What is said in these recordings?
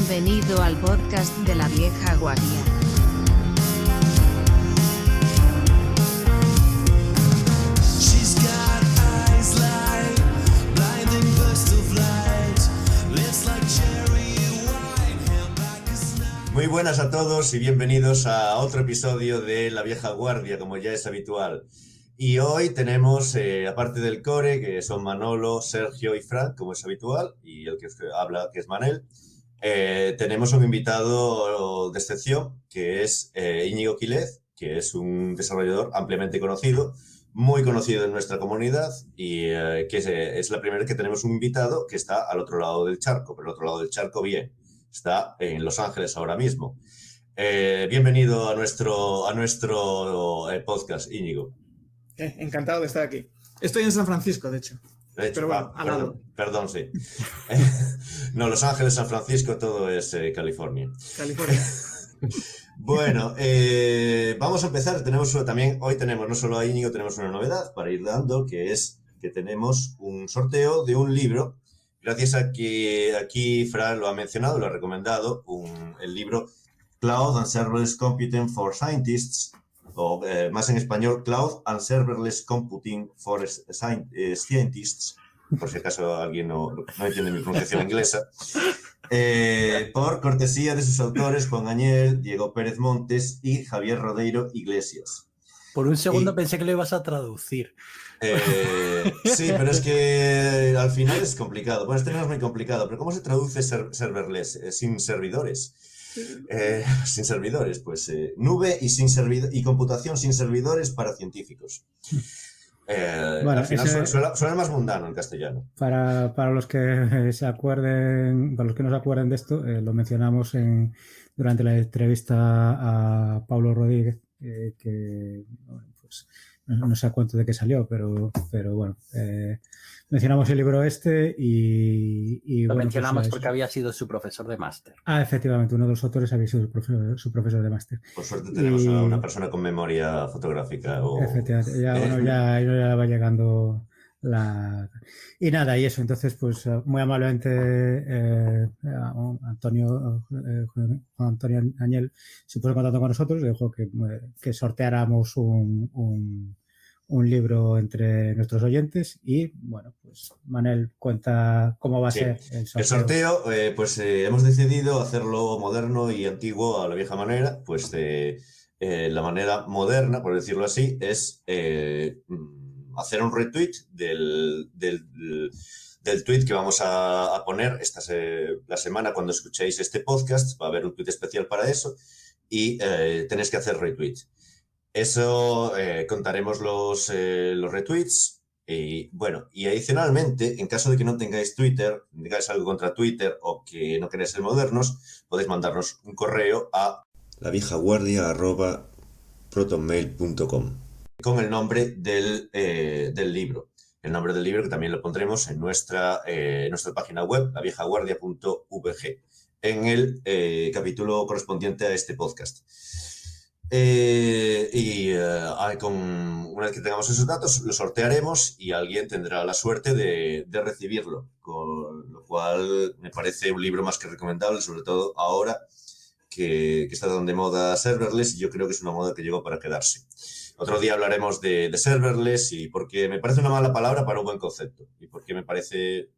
Bienvenido al podcast de la vieja guardia. Muy buenas a todos y bienvenidos a otro episodio de La Vieja Guardia, como ya es habitual. Y hoy tenemos, aparte del core, que son Manolo, Sergio y Fran, como es habitual, y el que habla, que es Manel, tenemos un invitado de excepción, que es Íñigo Quílez, que es un desarrollador ampliamente conocido, muy conocido en nuestra comunidad, y que es la primera vez que tenemos un invitado que está al otro lado del charco, pero al otro lado del charco bien. Está en Los Ángeles ahora mismo. Bienvenido a nuestro podcast, Íñigo. Encantado de estar aquí. Estoy en San Francisco, de hecho. Pero bueno, al lado. Perdón, sí. No, Los Ángeles, San Francisco, todo es California. California. Bueno, vamos a empezar. Hoy tenemos no solo a Íñigo, tenemos una novedad para ir dando, que es que tenemos un sorteo de un libro. Gracias a que aquí Fran lo ha mencionado, lo ha recomendado, el libro Cloud and Serverless Computing for Scientists, o más en español, Cloud and Serverless Computing for Scientists, por si acaso alguien no entiende mi pronunciación inglesa, por cortesía de sus autores Juan Añel, Diego Pérez Montes y Javier Rodeiro Iglesias. Por un segundo pensé que lo ibas a traducir. Sí, pero es que al final es complicado. Bueno, este no es muy complicado, pero ¿cómo se traduce serverless? Sin servidores. Sin servidores, pues nube y computación sin servidores para científicos. Bueno, al final suena más mundano en castellano. Para los que se acuerden, para los que no se acuerden de esto, lo mencionamos durante la entrevista a Pablo Rodríguez, que bueno, pues no sé a cuánto de qué salió, pero bueno, mencionamos el libro y lo bueno, mencionamos pues, porque había sido su profesor de máster. Efectivamente, uno de los autores había sido su profesor de máster. Por suerte tenemos a una persona con memoria fotográfica. Efectivamente, ya va llegando y nada, y eso, entonces pues muy amablemente Juan Antonio Añel se puso en contacto con nosotros y dijo que sorteáramos un libro entre nuestros oyentes y bueno, pues Manel cuenta cómo va a ser el sorteo. El sorteo, pues hemos decidido hacerlo moderno y antiguo a la vieja manera, pues la manera moderna, por decirlo así, es hacer un retweet del tweet que vamos a poner la semana cuando escuchéis este podcast. Va a haber un tweet especial para eso y tenéis que hacer retweet. Eso contaremos los retweets y bueno, y adicionalmente, en caso de que no tengáis Twitter, tengáis algo contra Twitter o que no queráis ser modernos, podéis mandarnos un correo a laviejaguardia@protonmail.com con el nombre del libro. El nombre del libro que también lo pondremos en nuestra página web, laviejaguardia.vg, en el capítulo correspondiente a este podcast. Una vez que tengamos esos datos, lo sortearemos y alguien tendrá la suerte de recibirlo, con lo cual me parece un libro más que recomendable, sobre todo ahora que está tan de moda serverless, y yo creo que es una moda que llegó para quedarse. Otro día hablaremos de serverless y porque me parece una mala palabra para un buen concepto y porque me parece,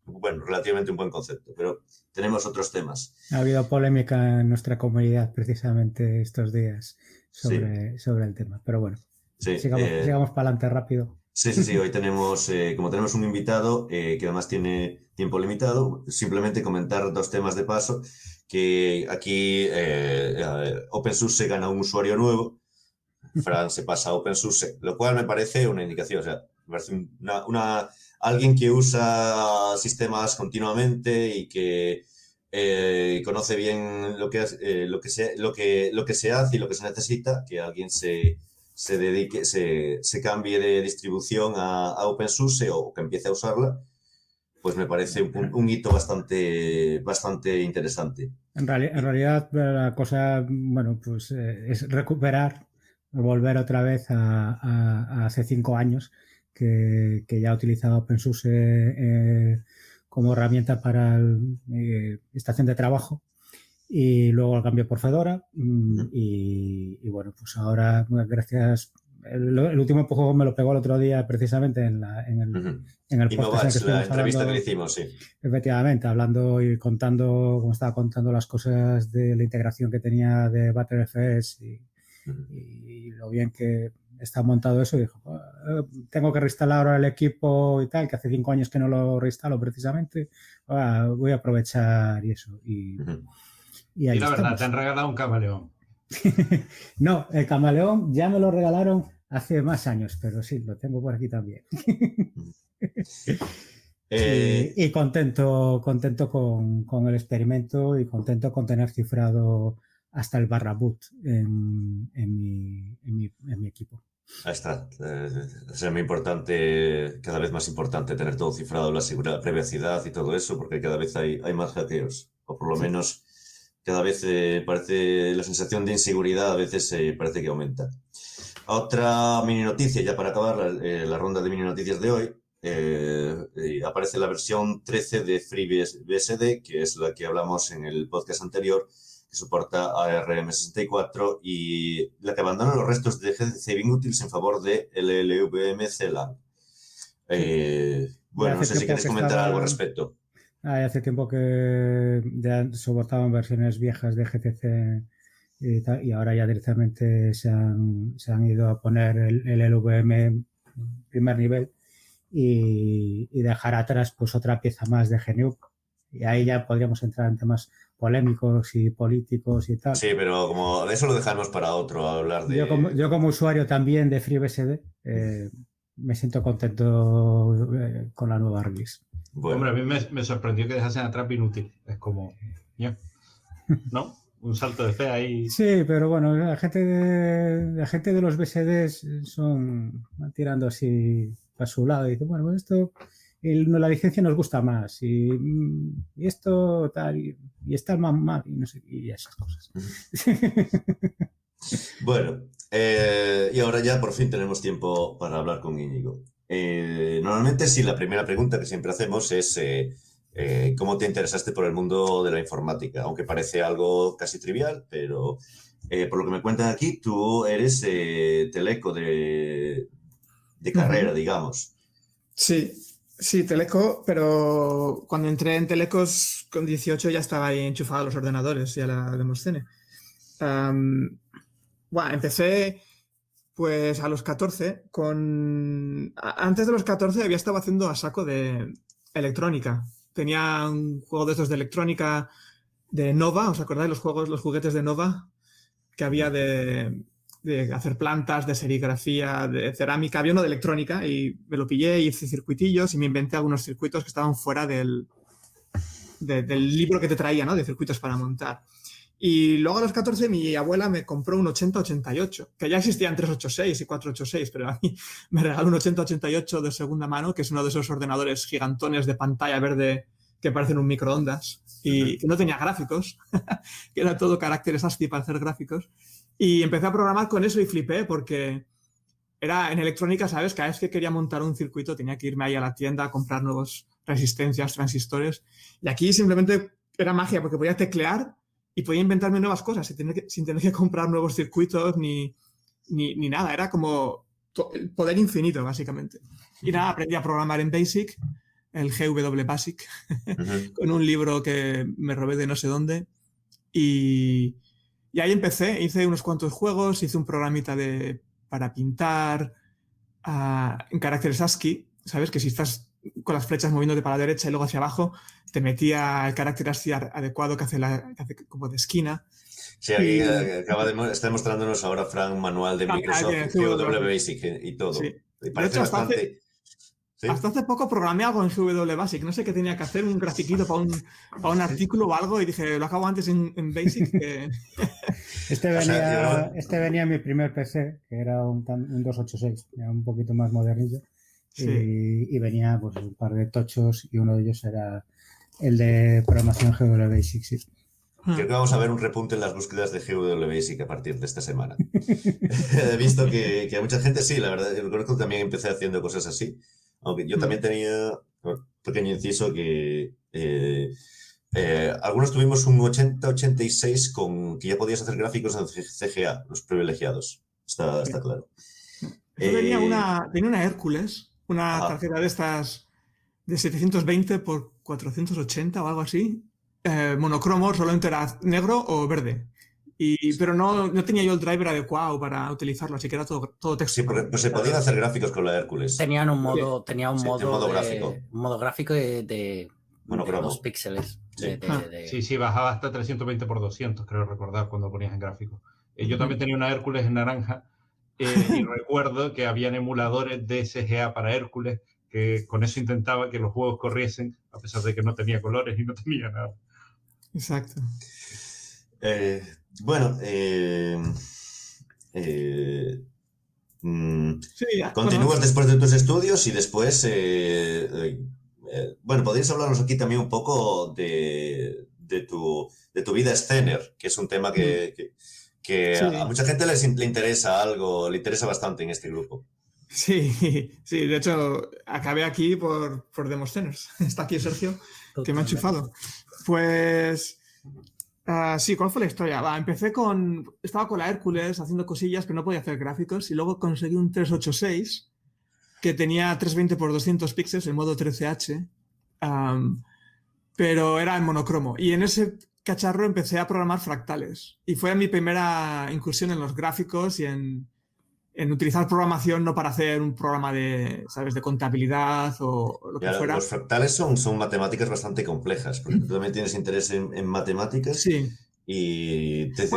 bueno, relativamente un buen concepto, pero tenemos otros temas. Ha habido polémica en nuestra comunidad precisamente estos días sobre el tema, pero bueno, sigamos para adelante rápido. Sí, hoy tenemos, como tenemos un invitado que además tiene tiempo limitado, simplemente comentar dos temas de paso, que aquí OpenSUSE gana un usuario nuevo, Fran se pasa a OpenSUSE, lo cual me parece una indicación, o sea, me parece alguien que usa sistemas continuamente y que conoce bien lo que se hace y lo que se necesita, que alguien se dedique, se cambie de distribución a OpenSUSE o que empiece a usarla, pues me parece un hito bastante interesante. En realidad la cosa, bueno, pues es volver otra vez a hace 5 años que ya utilizaba OpenSUSE como herramienta para estación de trabajo y luego lo cambié por Fedora y bueno, pues ahora gracias... El último juego me lo pegó el otro día precisamente en el podcast la entrevista que le hicimos, sí. Efectivamente, hablando y contando, como estaba contando las cosas de la integración que tenía de ButterFS y lo bien que está montado eso, y dijo, tengo que reinstalar ahora el equipo y tal, que hace 5 años que no lo reinstalo precisamente, voy a aprovechar y eso. Y ahí la verdad, te han regalado un camaleón. No, el camaleón ya me lo regalaron hace más años, pero sí, lo tengo por aquí también. Y contento con el experimento y contento con tener cifrado hasta el /boot en mi equipo. Ahí está. Es muy importante, cada vez más importante tener todo cifrado, la seguridad, la privacidad y todo eso, porque cada vez hay más hackeos, o por lo menos cada vez parece la sensación de inseguridad, a veces parece que aumenta. Otra mini noticia, ya para acabar la ronda de mini noticias de hoy, aparece la versión 13 de FreeBSD, que es la que hablamos en el podcast anterior, que soporta ARM64 y la que abandona los restos de GCC Binutils en favor de LLVM CLAN. Bueno, no sé si queréis comentar algo al respecto. Hace tiempo que ya soportaban versiones viejas de GCC y tal, y ahora ya directamente se han ido a poner el LLVM en primer nivel y dejar atrás pues otra pieza más de GNU. Y ahí ya podríamos entrar en temas polémicos y políticos y tal. Sí, pero como eso lo dejamos para otro, hablar de... Yo como usuario también de FreeBSD me siento contento con la nueva release. Bueno. Hombre, a mí me sorprendió que dejasen atrás Binútil. Es como... ¿no? Un salto de fe ahí. Sí, pero bueno, la gente de los BSDs van tirando así a su lado y dicen, bueno, pues esto... la licencia nos gusta más y esto tal y está más mal y no sé, y esas cosas. Bueno, y ahora ya por fin tenemos tiempo para hablar con Íñigo. Normalmente sí, la primera pregunta que siempre hacemos es ¿cómo te interesaste por el mundo de la informática? Aunque parece algo casi trivial, pero por lo que me cuentan aquí, tú eres teleco de carrera, digamos. Sí, teleco, pero cuando entré en telecos con 18 ya estaba ahí enchufado a los ordenadores y a la Demoscene. Empecé pues a los 14 antes de los 14 había estado haciendo a saco de electrónica. Tenía un juego de estos de electrónica de Nova, ¿os acordáis los juguetes de Nova? Que había de hacer plantas, de serigrafía, de cerámica. Había uno de electrónica y me lo pillé y hice circuitillos y me inventé algunos circuitos que estaban fuera del libro que te traía, ¿no? De circuitos para montar. Y luego a los 14 mi abuela me compró un 8088, que ya existían 386 y 486, pero a mí me regaló un 8088 de segunda mano, que es uno de esos ordenadores gigantones de pantalla verde que parecen un microondas y que no tenía gráficos, que era todo caracteres ASCII para hacer gráficos. Y empecé a programar con eso y flipé porque era en electrónica, ¿sabes? Cada vez que quería montar un circuito tenía que irme ahí a la tienda a comprar nuevas resistencias, transistores. Y aquí simplemente era magia porque podía teclear y podía inventarme nuevas cosas sin tener que comprar nuevos circuitos ni nada. Era como el poder infinito, básicamente. Y nada, aprendí a programar en BASIC, el GW Basic, con un libro que me robé de no sé dónde. Y ahí empecé, hice unos cuantos juegos, hice un programita para pintar en caracteres ASCII, ¿sabes? Que si estás con las flechas moviéndote para la derecha y luego hacia abajo, te metía el carácter ASCII adecuado que hace como de esquina. Sí, aquí está demostrándonos ahora Frank manual de Microsoft, GW Basic y todo. Sí. Y parece hecho, bastante... Hasta hace poco programé algo en GW Basic. No sé qué tenía que hacer, un grafiquito para un artículo o algo, y dije, lo acabo antes en Basic. Este venía en mi primer PC, que era un 286, era un poquito más modernillo. Sí. Y venía pues un par de tochos y uno de ellos era el de programación GW Basic, sí. Creo que vamos a ver un repunte en las búsquedas de GW Basic a partir de esta semana. He visto que a mucha gente, sí, la verdad, yo recuerdo que también empecé haciendo cosas así. Aunque yo también tenía un pequeño inciso que algunos tuvimos un 80-86 con que ya podías hacer gráficos en CGA, los privilegiados. Está claro. Yo tenía una Hércules, una tarjeta de estas de 720 por 480 o algo así, monocromo, solamente era negro o verde. Pero no tenía yo el driver adecuado para utilizarlo, así que era todo texto. Sí, pues se podían hacer gráficos con la Hércules. Tenía un modo gráfico de 2 píxeles. Sí, bajaba hasta 320 por 200, creo recordar, cuando ponías en gráfico. Yo también tenía una Hércules en naranja y recuerdo que habían emuladores de CGA para Hércules que con eso intentaba que los juegos corriesen, a pesar de que no tenía colores y no tenía nada. Exacto. Continúas después de tus estudios y después, podrías hablarnos aquí también un poco de tu vida escener, que es un tema que a mucha gente le interesa algo, le interesa bastante en este grupo. Sí, de hecho, acabé aquí por Demosceners. Está aquí Sergio, que me ha enchufado. Pues... sí, ¿cuál fue la historia? Estaba con la Hércules haciendo cosillas, pero no podía hacer gráficos, y luego conseguí un 386 que tenía 320 por 200 píxeles en modo 13H, pero era en monocromo. Y en ese cacharro empecé a programar fractales. Y fue mi primera incursión en los gráficos y en utilizar programación no para hacer un programa de contabilidad o lo que fuera. Los fractales son matemáticas bastante complejas, porque tú también tienes interés en matemáticas. Sí. Y te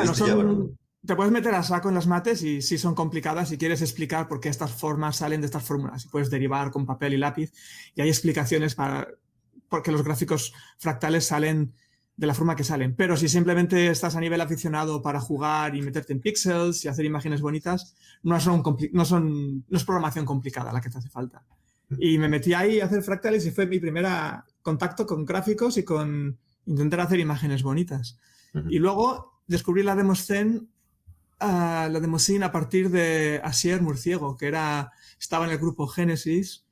te puedes meter a saco en las mates y sí son complicadas si quieres explicar por qué estas formas salen de estas fórmulas. Y puedes derivar con papel y lápiz y hay explicaciones por qué los gráficos fractales salen de la forma que salen. Pero si simplemente estás a nivel aficionado para jugar y meterte en píxeles y hacer imágenes bonitas, no es programación complicada la que te hace falta. Y me metí ahí a hacer fractales y fue mi primer contacto con gráficos y con intentar hacer imágenes bonitas. Y luego descubrí la Demoscene a partir de Asier Murciego, que estaba en el grupo Génesis.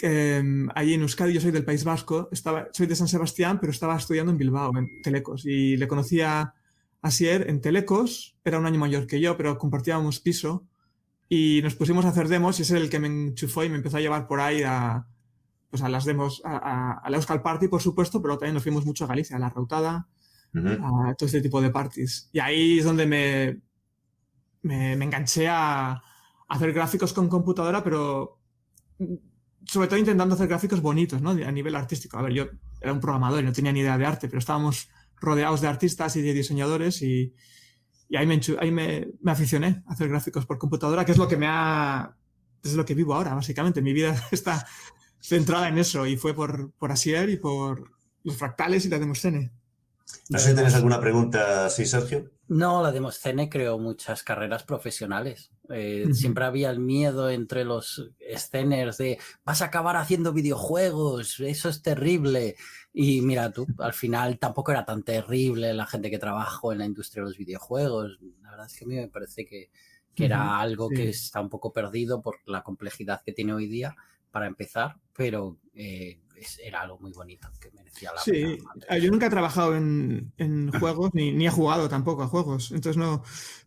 Allí en Euskadi, yo soy del País Vasco, soy de San Sebastián, pero estaba estudiando en Bilbao, en Telecos, y le conocía a Asier en Telecos, era un año mayor que yo, pero compartíamos piso, y nos pusimos a hacer demos, y es el que me enchufó y me empezó a llevar por ahí a las demos, a la Euskal Party, por supuesto, pero también nos fuimos mucho a Galicia, a La Rautada, a todo este tipo de parties. Y ahí es donde me enganché a hacer gráficos con computadora, pero... sobre todo intentando hacer gráficos bonitos, ¿no? A nivel artístico. A ver, yo era un programador y no tenía ni idea de arte, pero estábamos rodeados de artistas y de diseñadores y ahí me aficioné a hacer gráficos por computadora, que es lo que vivo ahora, básicamente. Mi vida está centrada en eso y fue por Asier y por los fractales y la Demoscene. No sé si tienes alguna pregunta, sí, Sergio. No, la Demoscene creó muchas carreras profesionales. Siempre había el miedo entre los esceners de vas a acabar haciendo videojuegos, eso es terrible. Y mira tú, al final tampoco era tan terrible la gente que trabajó en la industria de los videojuegos. La verdad es que a mí me parece que era algo que está un poco perdido por la complejidad que tiene hoy día para empezar, pero era algo muy bonito que merecía la pena. Sí, yo nunca he trabajado en juegos ni he jugado tampoco a juegos, entonces no.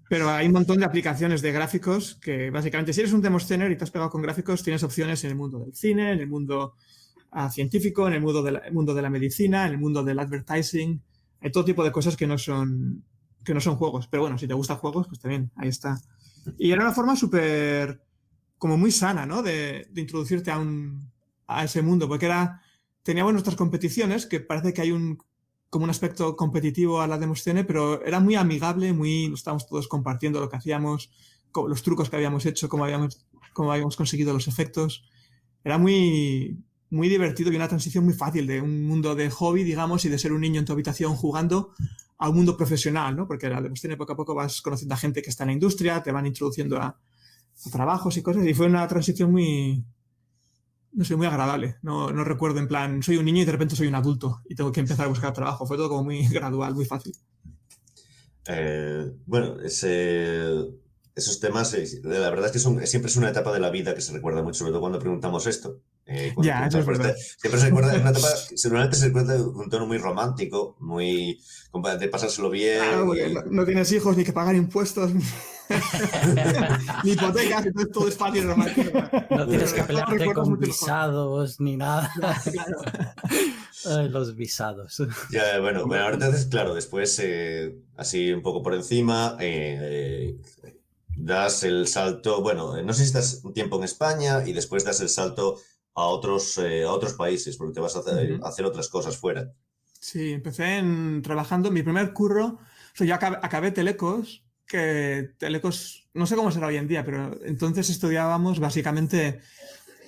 Pero hay un montón de aplicaciones de gráficos que básicamente si eres un demoscener y te has pegado con gráficos tienes opciones en el mundo del cine, en el mundo científico, en el mundo de la medicina, en el mundo del advertising. Hay todo tipo de cosas que no son juegos, pero bueno, si te gustan juegos pues también, ahí está. Y era una forma súper como muy sana, ¿no? De introducirte a ese mundo, porque teníamos nuestras competiciones, que parece que hay como un aspecto competitivo a la Demoscene, pero era muy amigable, estábamos todos compartiendo lo que hacíamos, los trucos que habíamos hecho, cómo habíamos conseguido los efectos. Era muy, muy divertido y una transición muy fácil de un mundo de hobby, digamos, y de ser un niño en tu habitación jugando a un mundo profesional, ¿no? Porque la Demoscene poco a poco vas conociendo a gente que está en la industria, te van introduciendo a trabajos y cosas, y fue una transición muy agradable. No recuerdo en plan, soy un niño y de repente soy un adulto y tengo que empezar a buscar trabajo. Fue todo como muy gradual, muy fácil. Esos temas, la verdad es que siempre es una etapa de la vida que se recuerda mucho, sobre todo cuando preguntamos esto. Ya, eso es verdad. Siempre se recuerda, en una etapa, seguramente se recuerda un tono muy romántico, muy de pasárselo bien. Claro, no tienes hijos ni que pagar impuestos, ni hipotecas, entonces todo es fácil y romántico. No tienes que pelearte con visados ni nada. Claro. Ay, los visados. Ya, bueno, ahora entonces, claro, después, así un poco por encima, das el salto, bueno, no sé si estás un tiempo en España y después das el salto a otros países, porque te vas a hacer otras cosas fuera. Sí, empecé trabajando, mi primer curro, o sea, yo acabé Telecos, que Telecos, no sé cómo será hoy en día, pero entonces estudiábamos básicamente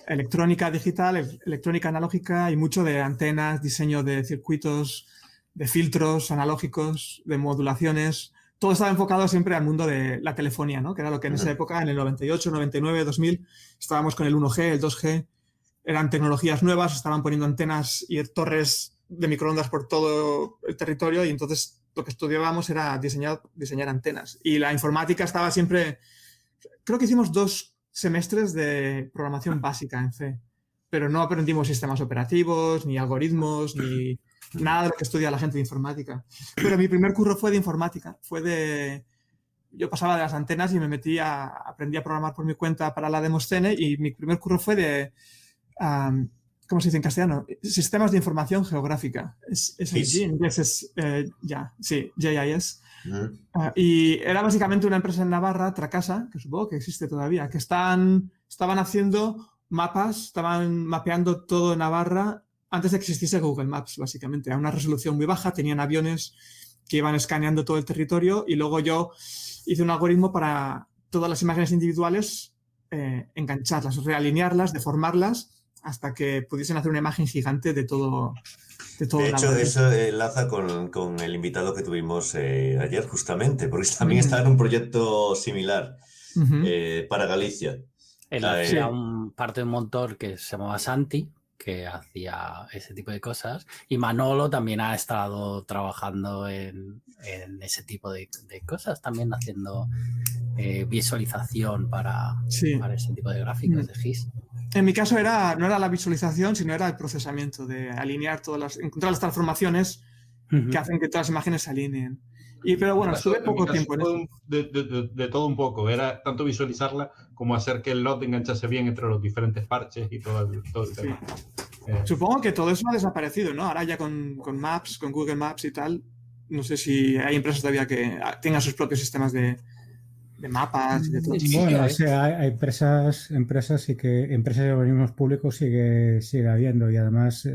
electrónica digital, electrónica analógica y mucho de antenas, diseño de circuitos, de filtros analógicos, de modulaciones. Todo estaba enfocado siempre al mundo de la telefonía, ¿no? Que era lo que en esa época, en el 98, 99, 2000, estábamos con el 1G, el 2G. Eran tecnologías nuevas, estaban poniendo antenas y torres de microondas por todo el territorio y entonces lo que estudiábamos era diseñar antenas. Y la informática estaba siempre... Creo que hicimos 2 semestres de programación básica en C, pero no aprendimos sistemas operativos, ni algoritmos, ni nada de lo que estudia la gente de informática. Pero mi primer curso fue de informática, yo pasaba de las antenas y aprendí a programar por mi cuenta para la Demoscene y mi primer curso fue de... ¿cómo se dice en castellano? Sistemas de información geográfica. En inglés es GIS. Y era básicamente una empresa en Navarra, Tracasa, que supongo que existe todavía, que estaban haciendo mapas, estaban mapeando todo Navarra antes de que existiese Google Maps, básicamente. A una resolución muy baja, tenían aviones que iban escaneando todo el territorio y luego yo hice un algoritmo para todas las imágenes individuales engancharlas, realinearlas, deformarlas hasta que pudiesen hacer una imagen gigante de todo. De hecho, eso enlaza con el invitado que tuvimos ayer, justamente, porque también está en un proyecto similar para Galicia. Él hacía parte de un motor que se llamaba Santi, que hacía ese tipo de cosas, y Manolo también ha estado trabajando en ese tipo de cosas, también haciendo visualización para ese tipo de gráficos de GIS. En mi caso no era la visualización, sino era el procesamiento de alinear encontrar las transformaciones que hacen que todas las imágenes se alineen. Pero bueno, estuve poco tiempo en eso. De todo un poco. Era tanto visualizarla como hacer que el lot enganchase bien entre los diferentes parches y todo el tema. Supongo que todo eso ha desaparecido, ¿no? Ahora ya con Maps, con Google Maps y tal, no sé si hay empresas todavía que tengan sus propios sistemas de mapas y de todo. Bueno, sí, hay empresas y que empresas y organismos públicos sigue habiendo y además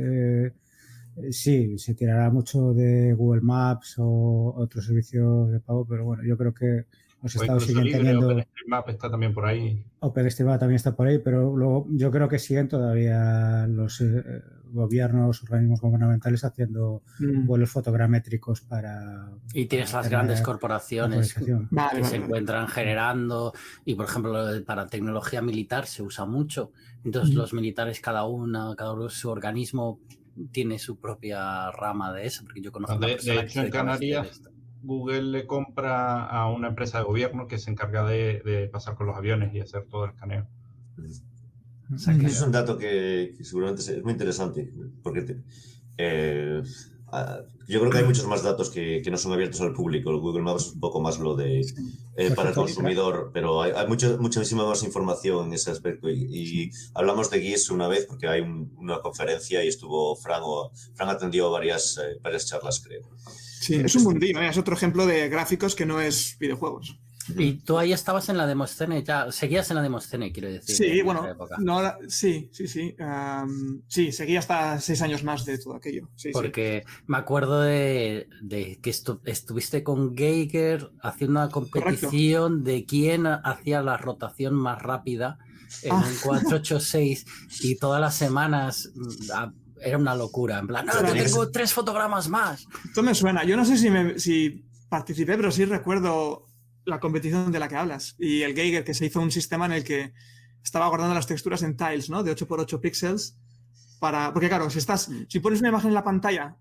sí, se tirará mucho de Google Maps o otros servicios de pago, pero bueno, yo creo que los estados siguen teniendo... OpenStreetMap está también por ahí. OpenStreetMap también está por ahí, pero luego yo creo que siguen todavía los gobiernos, organismos gubernamentales haciendo vuelos fotogramétricos para... Y tienes las grandes corporaciones que se encuentran generando, y por ejemplo para tecnología militar se usa mucho, entonces los militares cada uno su organismo tiene su propia rama de eso, porque yo conozco de hecho en Canarias Google le compra a una empresa de gobierno que se encarga de pasar con los aviones y hacer todo el escaneo. O sea, que es un dato que seguramente es muy interesante, porque yo creo que hay muchos más datos que no son abiertos al público. El Google Maps es un poco más lo de para el consumidor, pero hay muchísima más información en ese aspecto. Y hablamos de GIS una vez porque hay una conferencia y estuvo Fran atendió varias charlas, creo. Sí, es un mundillo, es otro ejemplo de gráficos que no es videojuegos. Y tú ahí estabas en la Demoscene, ya seguías en la Demoscene, quiero decir. Sí, bueno, sí, seguí hasta 6 años más de todo aquello. Sí, porque me acuerdo de que estuviste con Geiger haciendo una competición de quién hacía la rotación más rápida en un 486 y todas las semanas... Era una locura, en plan, yo tengo 3 fotogramas más. Esto me suena. Yo no sé si participé, pero sí recuerdo la competición de la que hablas. Y el Geiger, que se hizo un sistema en el que estaba guardando las texturas en tiles, ¿no? De 8x8 píxeles. Porque claro, si pones una imagen en la pantalla,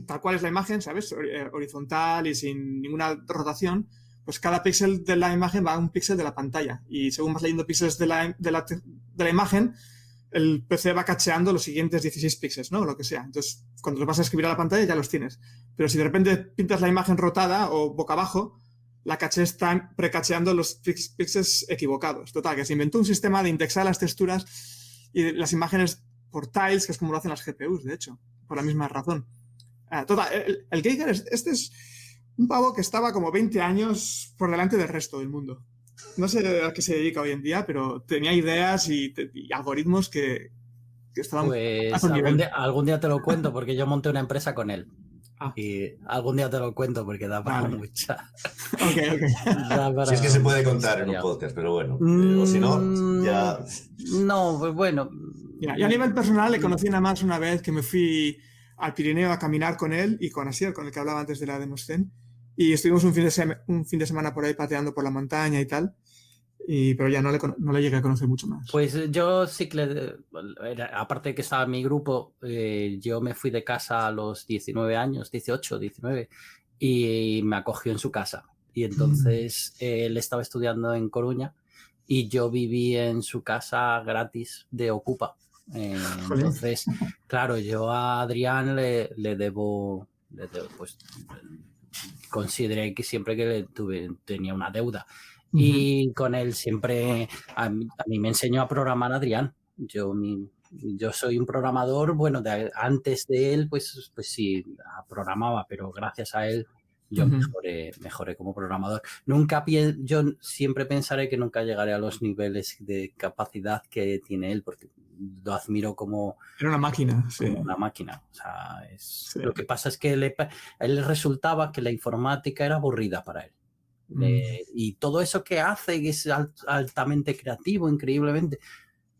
tal cual es la imagen, ¿sabes? Horizontal y sin ninguna rotación, pues cada píxel de la imagen va a un píxel de la pantalla. Y según vas leyendo píxeles de la imagen, el PC va cacheando los siguientes 16 píxeles, ¿no? O lo que sea. Entonces, cuando los vas a escribir a la pantalla ya los tienes. Pero si de repente pintas la imagen rotada o boca abajo, la caché está precacheando los píxeles equivocados. Total, que se inventó un sistema de indexar las texturas y las imágenes por tiles, que es como lo hacen las GPUs, de hecho, por la misma razón. Total, el Geiger este es un pavo que estaba como 20 años por delante del resto del mundo. No sé a qué se dedica hoy en día, pero tenía ideas y algoritmos que estaban pues a un nivel. algún día te lo cuento porque yo monté una empresa con él. Ah. Y algún día te lo cuento porque da para mucha. Ok. Si es que se puede contar en un podcast, pero bueno. O si no, ya. No, pues bueno. Mira, yo a nivel personal le conocí nada más una vez que me fui al Pirineo a caminar con él y con Asier, con el que hablaba antes de la Demoscene. Y estuvimos un fin de semana por ahí pateando por la montaña y tal. Pero ya no le llegué a conocer mucho más. Pues yo sí que, aparte de que estaba en mi grupo, yo me fui de casa a los 19 años, 18, 19, y me acogió en su casa. Y entonces él estaba estudiando en Coruña y yo viví en su casa gratis de Ocupa. Entonces, claro, yo a Adrián le debo, pues consideré que siempre que tenía una deuda. Y con él siempre, a mí me enseñó a programar Adrián. Yo soy un programador, bueno, antes de él, pues sí, programaba, pero gracias a él yo mejoré como programador. Yo siempre pensaré que nunca llegaré a los niveles de capacidad que tiene él, porque lo admiro como... Era una máquina, sí. Como una máquina. O sea, lo que pasa es que a él le resultaba que la informática era aburrida para él. Y todo eso que hace, que es altamente creativo, increíblemente,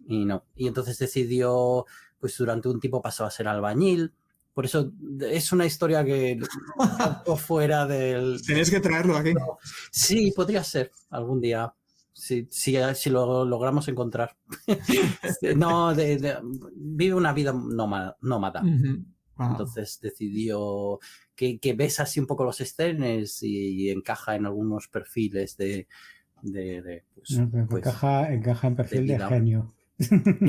y no. Y entonces decidió, pues durante un tiempo pasó a ser albañil. Por eso es una historia que fuera del... Tenéis que traerlo aquí. Sí, podría ser algún día. Si lo logramos encontrar. No, vive una vida nómada. Wow. Entonces decidió que ves así un poco los escenas y encaja en algunos perfiles encaja en perfil de genio.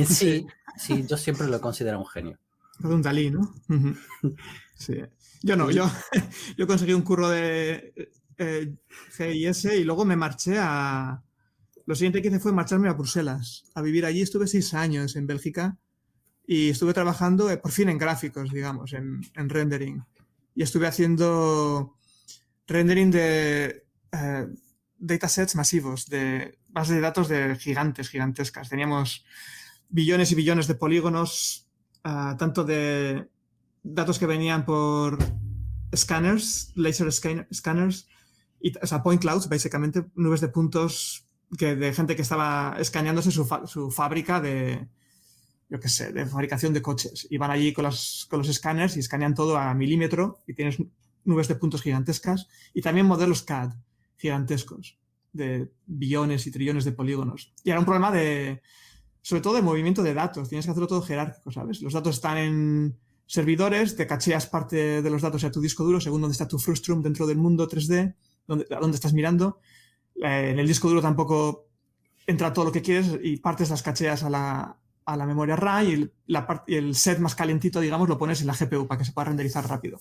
Sí, yo siempre lo considero un genio. Un Dalí, ¿no? Sí. Yo no, yo conseguí un curro de GIS y luego me marché a... Lo siguiente que hice fue marcharme a Bruselas, a vivir allí. Estuve 6 años en Bélgica y estuve trabajando por fin en gráficos, digamos, en rendering. Y estuve haciendo rendering de datasets masivos, de bases de datos de gigantescas. Teníamos billones y billones de polígonos, tanto de datos que venían por scanners, laser scanners, o sea, point clouds, básicamente, nubes de puntos de gente que estaba escaneándose su fábrica de, yo qué sé, de fabricación de coches. Y van allí con los escáneres y escanean todo a milímetro y tienes nubes de puntos gigantescas y también modelos CAD gigantescos de billones y trillones de polígonos. Y era un problema sobre todo de movimiento de datos. Tienes que hacerlo todo jerárquico, ¿sabes? Los datos están en servidores, te cacheas parte de los datos a tu disco duro según dónde está tu frustrum dentro del mundo 3D, a dónde estás mirando. En el disco duro tampoco entra todo lo que quieres y partes las cacheas a la memoria RAM y el set más calentito, digamos, lo pones en la GPU para que se pueda renderizar rápido.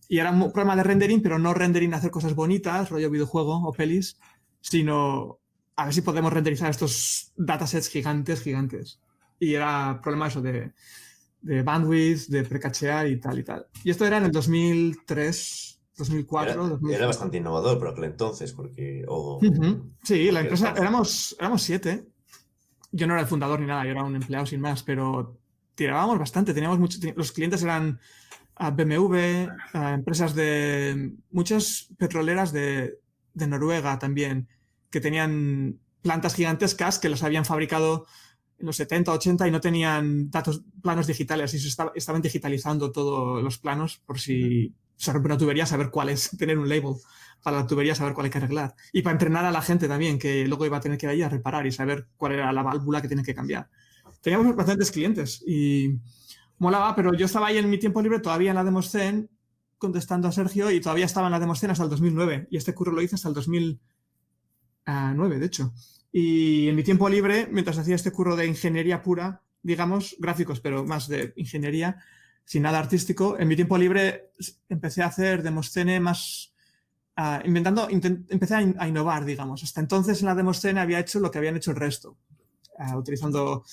Y era un problema de rendering, pero no rendering hacer cosas bonitas, rollo videojuego o pelis, sino a ver si podemos renderizar estos datasets gigantes. Y era problema eso de bandwidth, de precachear y tal. Y esto era en el 2003... 2004. Era bastante innovador por aquel entonces, porque... Sí, la empresa, éramos 7. Yo no era el fundador ni nada, yo era un empleado sin más, pero tirábamos bastante. Los clientes eran BMW, empresas muchas petroleras de Noruega también, que tenían plantas gigantescas que las habían fabricado en los 70, 80 y no tenían planos digitales y estaban digitalizando todos los planos por si se rompe una tubería, saber cuál es, tener un label para la tubería, saber cuál hay que arreglar. Y para entrenar a la gente también, que luego iba a tener que ir ahí a reparar y saber cuál era la válvula que tiene que cambiar. Teníamos bastantes clientes y molaba, pero yo estaba ahí en mi tiempo libre todavía en la Demoscene contestando a Sergio y todavía estaba en la Demoscene hasta el 2009 y este curro lo hice hasta el 2009, de hecho. Y en mi tiempo libre, mientras hacía este curro de ingeniería pura, digamos, gráficos, pero más de ingeniería, sin nada artístico. En mi tiempo libre empecé a hacer Demoscene más... empecé a innovar, digamos. Hasta entonces en la Demoscene había hecho lo que habían hecho el resto, utilizando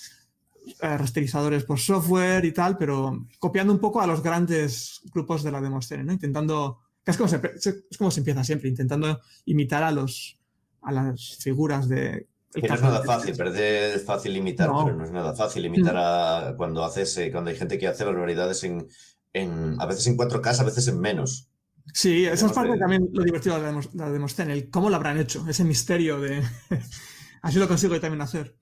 rasterizadores por software y tal, pero copiando un poco a los grandes grupos de la Demoscene, ¿no? Intentando... Es como se empieza siempre, intentando imitar a las figuras de... Que no es nada fácil, parece fácil imitar, No. pero no es nada fácil imitar cuando hay gente que hace barbaridades a veces en 4K, a veces en menos. Sí, esa es parte también lo divertido de la Demoscene, el cómo lo habrán hecho, ese misterio de... Así lo consigo yo también hacer.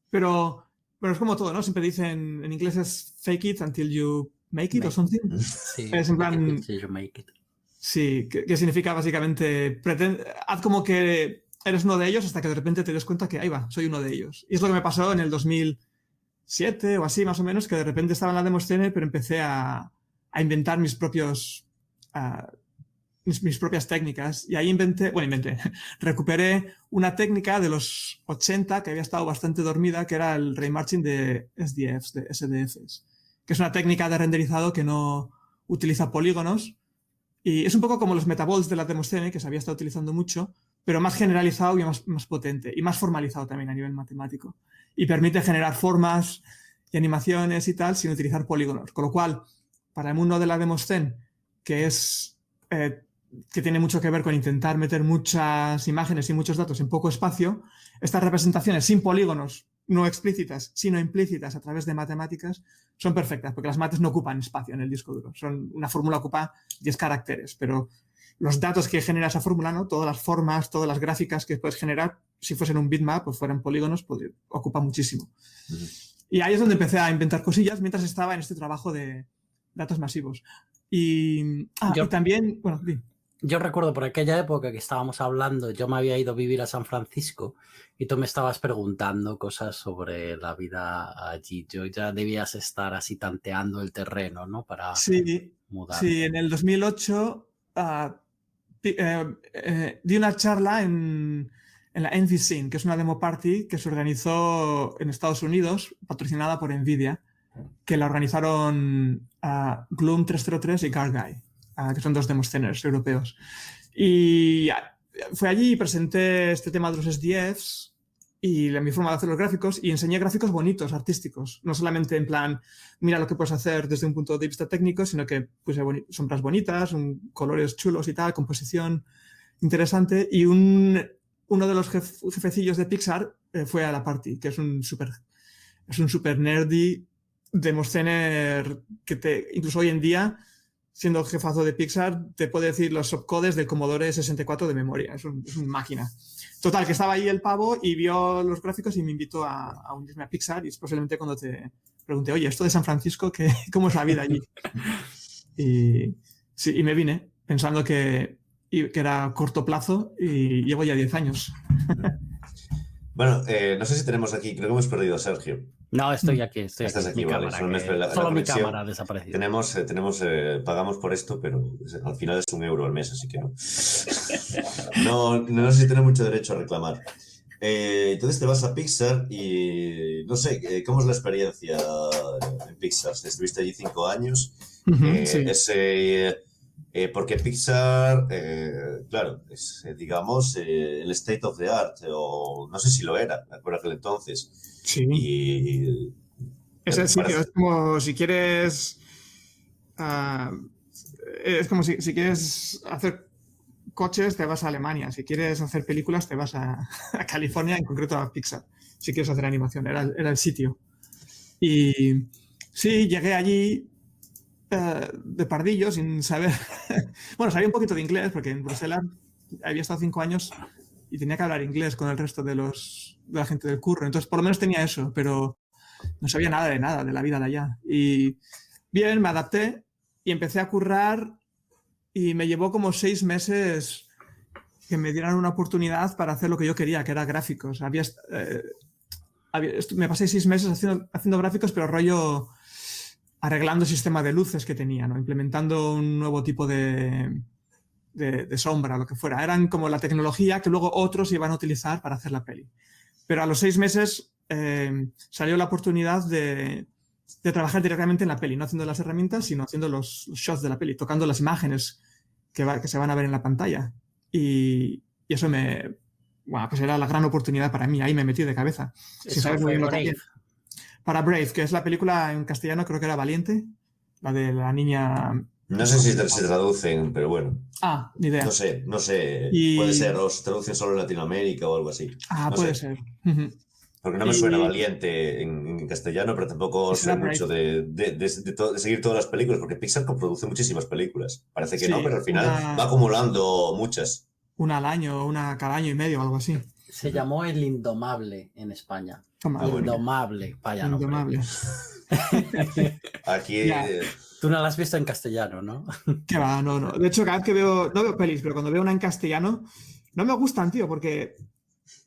Pero es como todo, ¿no? Siempre dicen, en inglés es fake it until you make it o something. Sí, es en plan... make it. Sí, que significa básicamente, haz como que eres uno de ellos hasta que de repente te des cuenta que, ahí va, soy uno de ellos. Y es lo que me pasó en el 2007 o así, más o menos, que de repente estaba en la Demoscene, pero empecé a inventar mis propias técnicas. Y ahí recuperé una técnica de los 80 que había estado bastante dormida, que era el raymarching de SDFs, de SDFs, que es una técnica de renderizado que no utiliza polígonos. Y es un poco como los metaballs de la Demoscene, que se había estado utilizando mucho, pero más generalizado y más potente, y más formalizado también a nivel matemático. Y permite generar formas y animaciones y tal sin utilizar polígonos. Con lo cual, para el mundo de la Demoscene, que tiene mucho que ver con intentar meter muchas imágenes y muchos datos en poco espacio, estas representaciones sin polígonos, no explícitas, sino implícitas a través de matemáticas, son perfectas, porque las mates no ocupan espacio en el disco duro. Una fórmula ocupa 10 caracteres, pero los datos que genera esa fórmula, ¿no? Todas las formas, todas las gráficas que puedes generar, si fuesen un bitmap o fueran polígonos, ocupa muchísimo. Y ahí es donde empecé a inventar cosillas mientras estaba en este trabajo de datos masivos. Y también, bueno, yo recuerdo por aquella época que estábamos hablando, yo me había ido a vivir a San Francisco y tú me estabas preguntando cosas sobre la vida allí. Yo ya debías estar así tanteando el terreno, ¿no? Para mudar. Sí, en el 2008 di una charla en la NVScene, que es una demo party que se organizó en Estados Unidos, patrocinada por NVIDIA, que la organizaron Gloom 303 y Garguy, que son dos demosceners europeos. Y fue allí y presenté este tema de los SDFs y mi forma de hacer los gráficos, y enseñé gráficos bonitos, artísticos. No solamente en plan, mira lo que puedes hacer desde un punto de vista técnico, sino que puse sombras bonitas, colores chulos y tal, composición interesante. Y uno de los jefecillos de Pixar fue a la party, que es un super nerdy demoscener que incluso hoy en día, siendo jefazo de Pixar, te puede decir los subcodes del Commodore 64 de memoria. Es una máquina. Total, que estaba ahí el pavo y vio los gráficos y me invitó a unirme a Pixar, y es posiblemente cuando te pregunté, oye, esto de San Francisco, ¿cómo es la vida allí? Y me vine pensando que era corto plazo, y llevo ya 10 años. Bueno, no sé si tenemos aquí, creo que hemos perdido a Sergio. No, estoy aquí. Estás aquí, vale. Solo mi cámara ha desaparecido. Pagamos por esto, pero al final es €1 al mes, así que no sé si tenemos mucho derecho a reclamar. Entonces te vas a Pixar y no sé, ¿cómo es la experiencia en Pixar? Estuviste allí 5 años. Sí. Porque Pixar, claro, es, digamos, el state of the art, o no sé si lo era por aquel entonces. Sí. Y es el sitio, es como si quieres... es como si quieres hacer coches, te vas a Alemania. Si quieres hacer películas, te vas a California, en concreto a Pixar. Si quieres hacer animación, era el sitio. Y sí, llegué allí de pardillo, sin saber... Bueno, sabía un poquito de inglés, porque en Bruselas había estado 5 años y tenía que hablar inglés con el resto de la gente del curro. Entonces, por lo menos tenía eso, pero no sabía nada, de la vida de allá. Y bien, me adapté y empecé a currar, y me llevó como 6 meses que me dieran una oportunidad para hacer lo que yo quería, que era gráficos. Me pasé 6 meses haciendo gráficos, pero rollo arreglando el sistema de luces que tenía, ¿no? Implementando un nuevo tipo de sombra, lo que fuera. Eran como la tecnología que luego otros iban a utilizar para hacer la peli. Pero a los 6 meses salió la oportunidad de trabajar directamente en la peli, no haciendo las herramientas, sino haciendo los shots de la peli, tocando las imágenes que se van a ver en la pantalla. Y eso pues era la gran oportunidad para mí. Ahí me metí de cabeza. Sin saber muy bien lo que hacía. Para Brave, que es la película en castellano, creo que era Valiente, la de la niña... No sé si se traducen, pero bueno. Ni idea. No sé. Y... Puede ser, o se traducen solo en Latinoamérica o algo así. No puede sé. ser. Porque no me suena Valiente en castellano, pero tampoco sé mucho de seguir todas las películas, porque Pixar produce muchísimas películas. Parece que no, pero al final va acumulando muchas. Una al año, una cada año y medio, algo así. Se llamó El Indomable en España. Indomable, vaya Indomable. Aquí... Tú no la has visto en castellano, ¿no? Que va, no. De hecho, cada vez que no veo pelis, pero cuando veo una en castellano, no me gustan, tío, porque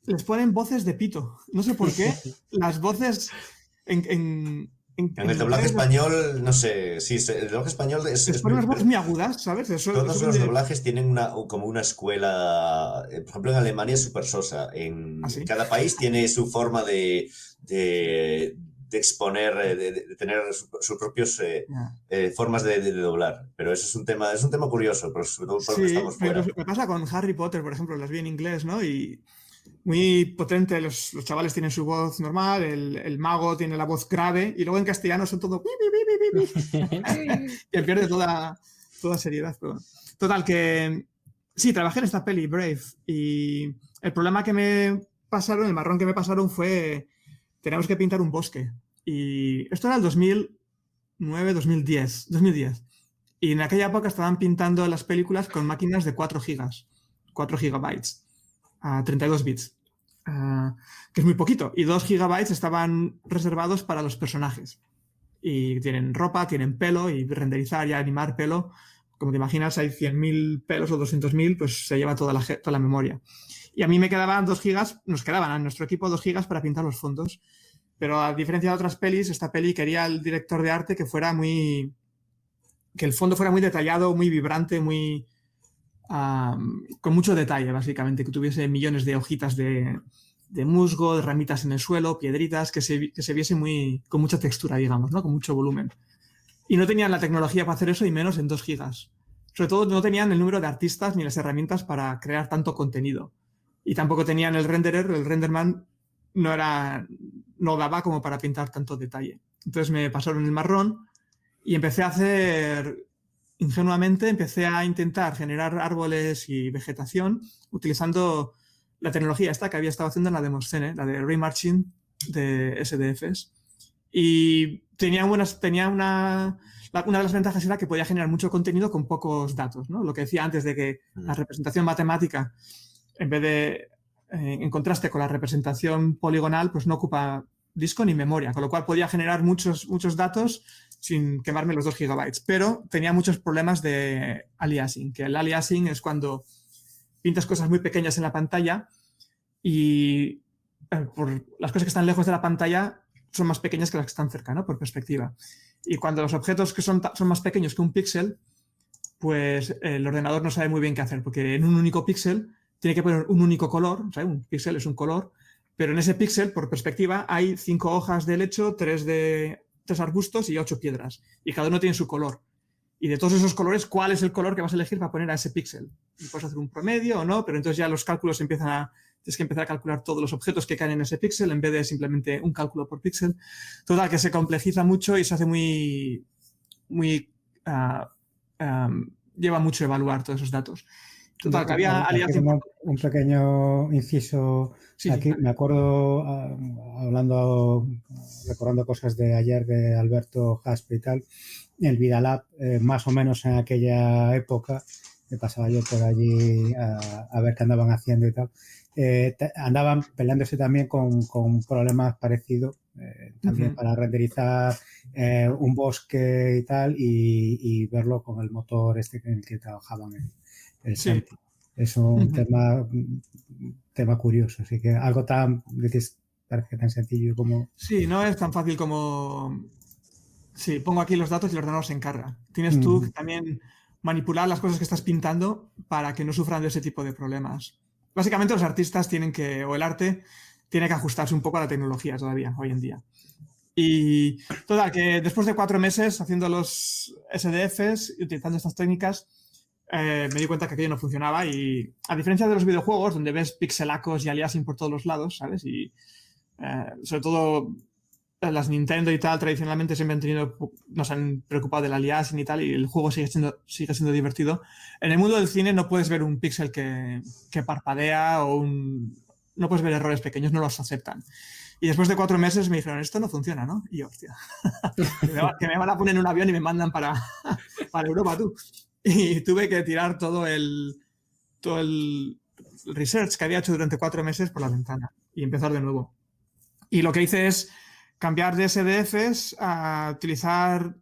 les ponen voces de pito. No sé por qué. Las voces en el doblaje español, no sé. Sí, el doblaje español les ponen unas voces muy agudas, ¿sabes? Todos los doblajes tienen como una escuela. Por ejemplo, en Alemania es súper sosa. Cada país tiene su forma de exponer, de tener sus propios formas de doblar. Pero eso es un tema curioso, pero sobre todo porque estamos fuera. Me pasa con Harry Potter, por ejemplo, las vi en inglés, ¿no? Y muy potente, los chavales tienen su voz normal, el mago tiene la voz grave, y luego en castellano son todo... que pierde toda seriedad. Pero... Total, que sí, trabajé en esta peli, Brave, y el problema que me pasaron, el marrón que me pasaron fue... Teníamos que pintar un bosque. Y esto era el 2010. Y en aquella época estaban pintando las películas con máquinas de 4 gigabytes, a 32 bits, que es muy poquito. Y 2 gigabytes estaban reservados para los personajes. Y tienen ropa, tienen pelo, y renderizar y animar pelo. Como te imaginas, hay 100.000 pelos o 200.000, pues se lleva toda la memoria. Y a mí me quedaban 2 gigas, nos quedaban a nuestro equipo 2 gigas para pintar los fondos. Pero a diferencia de otras pelis, esta peli quería el director de arte que el fondo fuera muy detallado, muy vibrante, muy con mucho detalle, básicamente, que tuviese millones de hojitas de musgo, de ramitas en el suelo, piedritas, que se viese con mucha textura, digamos, ¿no? Con mucho volumen. Y no tenían la tecnología para hacer eso, y menos en 2 gigas. Sobre todo no tenían el número de artistas ni las herramientas para crear tanto contenido. Y tampoco tenían el renderer, el renderman no daba como para pintar tanto detalle. Entonces me pasaron el marrón y ingenuamente empecé a intentar generar árboles y vegetación utilizando la tecnología esta que había estado haciendo en la Demoscene, la de Remarching de SDFs. Y tenía una de las ventajas era que podía generar mucho contenido con pocos datos, ¿no? Lo que decía antes de que la representación matemática, en vez de en contraste con la representación poligonal, pues no ocupa disco ni memoria, con lo cual podía generar muchos datos sin quemarme los 2 gigabytes. Pero tenía muchos problemas de aliasing, que el aliasing es cuando pintas cosas muy pequeñas en la pantalla y por las cosas que están lejos de la pantalla son más pequeñas que las que están cerca, ¿no? Por perspectiva. Y cuando los objetos que son más pequeños que un píxel, pues el ordenador no sabe muy bien qué hacer, porque en un único píxel tiene que poner un único color, o sea, un píxel es un color, pero en ese píxel, por perspectiva, hay 5 hojas de helecho, 3 arbustos y 8 piedras. Y cada uno tiene su color. Y de todos esos colores, ¿cuál es el color que vas a elegir para poner a ese píxel? Y puedes hacer un promedio o no, pero entonces ya los cálculos tienes que empezar a calcular todos los objetos que caen en ese píxel en vez de simplemente un cálculo por píxel. Total, que se complejiza mucho y se hace lleva mucho evaluar todos esos datos. Total, que había alianzas. Un pequeño inciso aquí. Sí. Me acuerdo, recordando cosas de ayer de Alberto Jaspe y tal, el Vidalab, más o menos en aquella época, me pasaba yo por allí a ver qué andaban haciendo y tal. Andaban peleándose también con problemas parecidos, también para renderizar un bosque y tal, y verlo con el motor en el que trabajaban el Santi. Es un tema curioso, así que algo parece tan sencillo como... Sí, no es tan fácil como... Sí, pongo aquí los datos y el ordenador se encarga. Tienes tú que también manipular las cosas que estás pintando para que no sufran de ese tipo de problemas. Básicamente los artistas o el arte tiene que ajustarse un poco a la tecnología todavía, hoy en día. Y total, que después de 4 meses haciendo los SDFs y utilizando estas técnicas, me di cuenta que aquello no funcionaba y a diferencia de los videojuegos donde ves pixelacos y aliasing por todos los lados, ¿sabes? Y sobre todo las Nintendo y tal tradicionalmente siempre nos han preocupado del aliasing y tal y el juego sigue siendo divertido. En el mundo del cine no puedes ver un píxel que parpadea o no puedes ver errores pequeños, no los aceptan. Y después de 4 meses me dijeron, esto no funciona, ¿no? Y yo, hostia, que me van a poner en un avión y me mandan para Europa, tú. Y tuve que tirar todo el research que había hecho durante 4 meses por la ventana y empezar de nuevo. Y lo que hice es cambiar de SDFs a utilizar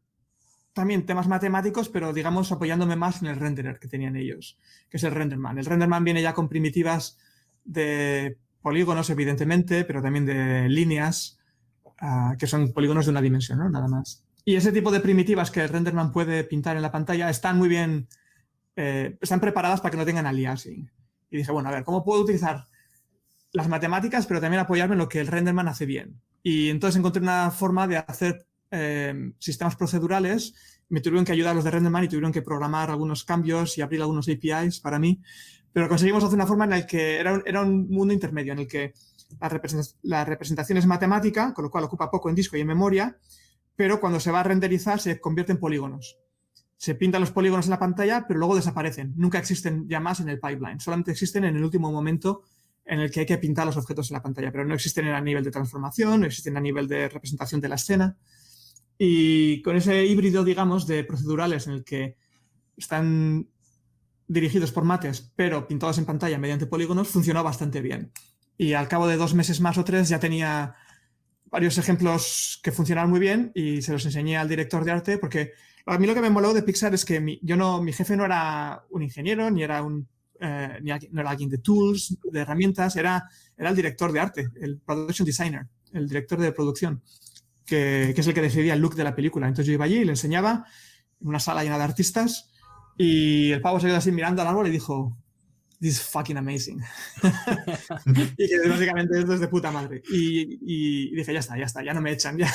también temas matemáticos, pero digamos apoyándome más en el renderer que tenían ellos, que es el RenderMan. El RenderMan viene ya con primitivas de polígonos, evidentemente, pero también de líneas, que son polígonos de una dimensión, ¿no? Nada más. Y ese tipo de primitivas que el RenderMan puede pintar en la pantalla están muy bien, están preparadas para que no tengan aliasing. Y dije, bueno, a ver, ¿cómo puedo utilizar las matemáticas, pero también apoyarme en lo que el RenderMan hace bien? Y entonces encontré una forma de hacer sistemas procedurales. Me tuvieron que ayudar los de RenderMan y tuvieron que programar algunos cambios y abrir algunos APIs para mí. Pero conseguimos hacer una forma en la que era un mundo intermedio, en el que la representación es matemática, con lo cual ocupa poco en disco y en memoria, pero cuando se va a renderizar se convierte en polígonos. Se pintan los polígonos en la pantalla, pero luego desaparecen. Nunca existen ya más en el pipeline. Solamente existen en el último momento en el que hay que pintar los objetos en la pantalla, pero no existen a nivel de transformación, no existen a nivel de representación de la escena. Y con ese híbrido, digamos, de procedurales en el que están dirigidos por mates, pero pintados en pantalla mediante polígonos, funcionó bastante bien. Y al cabo de 2 meses más o 3 ya tenía varios ejemplos que funcionaban muy bien y se los enseñé al director de arte, porque a mí lo que me moló de Pixar es que mi jefe no era un ingeniero, ni era no era alguien de tools, de herramientas, era el director de arte, el production designer, el director de producción, que es el que decidía el look de la película. Entonces yo iba allí y le enseñaba en una sala llena de artistas y el pavo se quedó así mirando al árbol y dijo, "This is fucking amazing." Y que básicamente esto es de puta madre. Y dije, ya está, ya no me echan, ya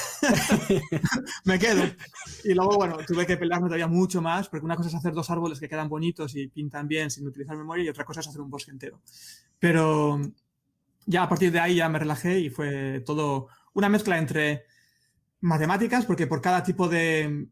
me quedo. Y luego, bueno, tuve que pelearme todavía mucho más, porque una cosa es hacer 2 árboles que quedan bonitos y pintan bien sin utilizar memoria, y otra cosa es hacer un bosque entero. Pero ya a partir de ahí ya me relajé y fue todo una mezcla entre matemáticas, porque por cada tipo de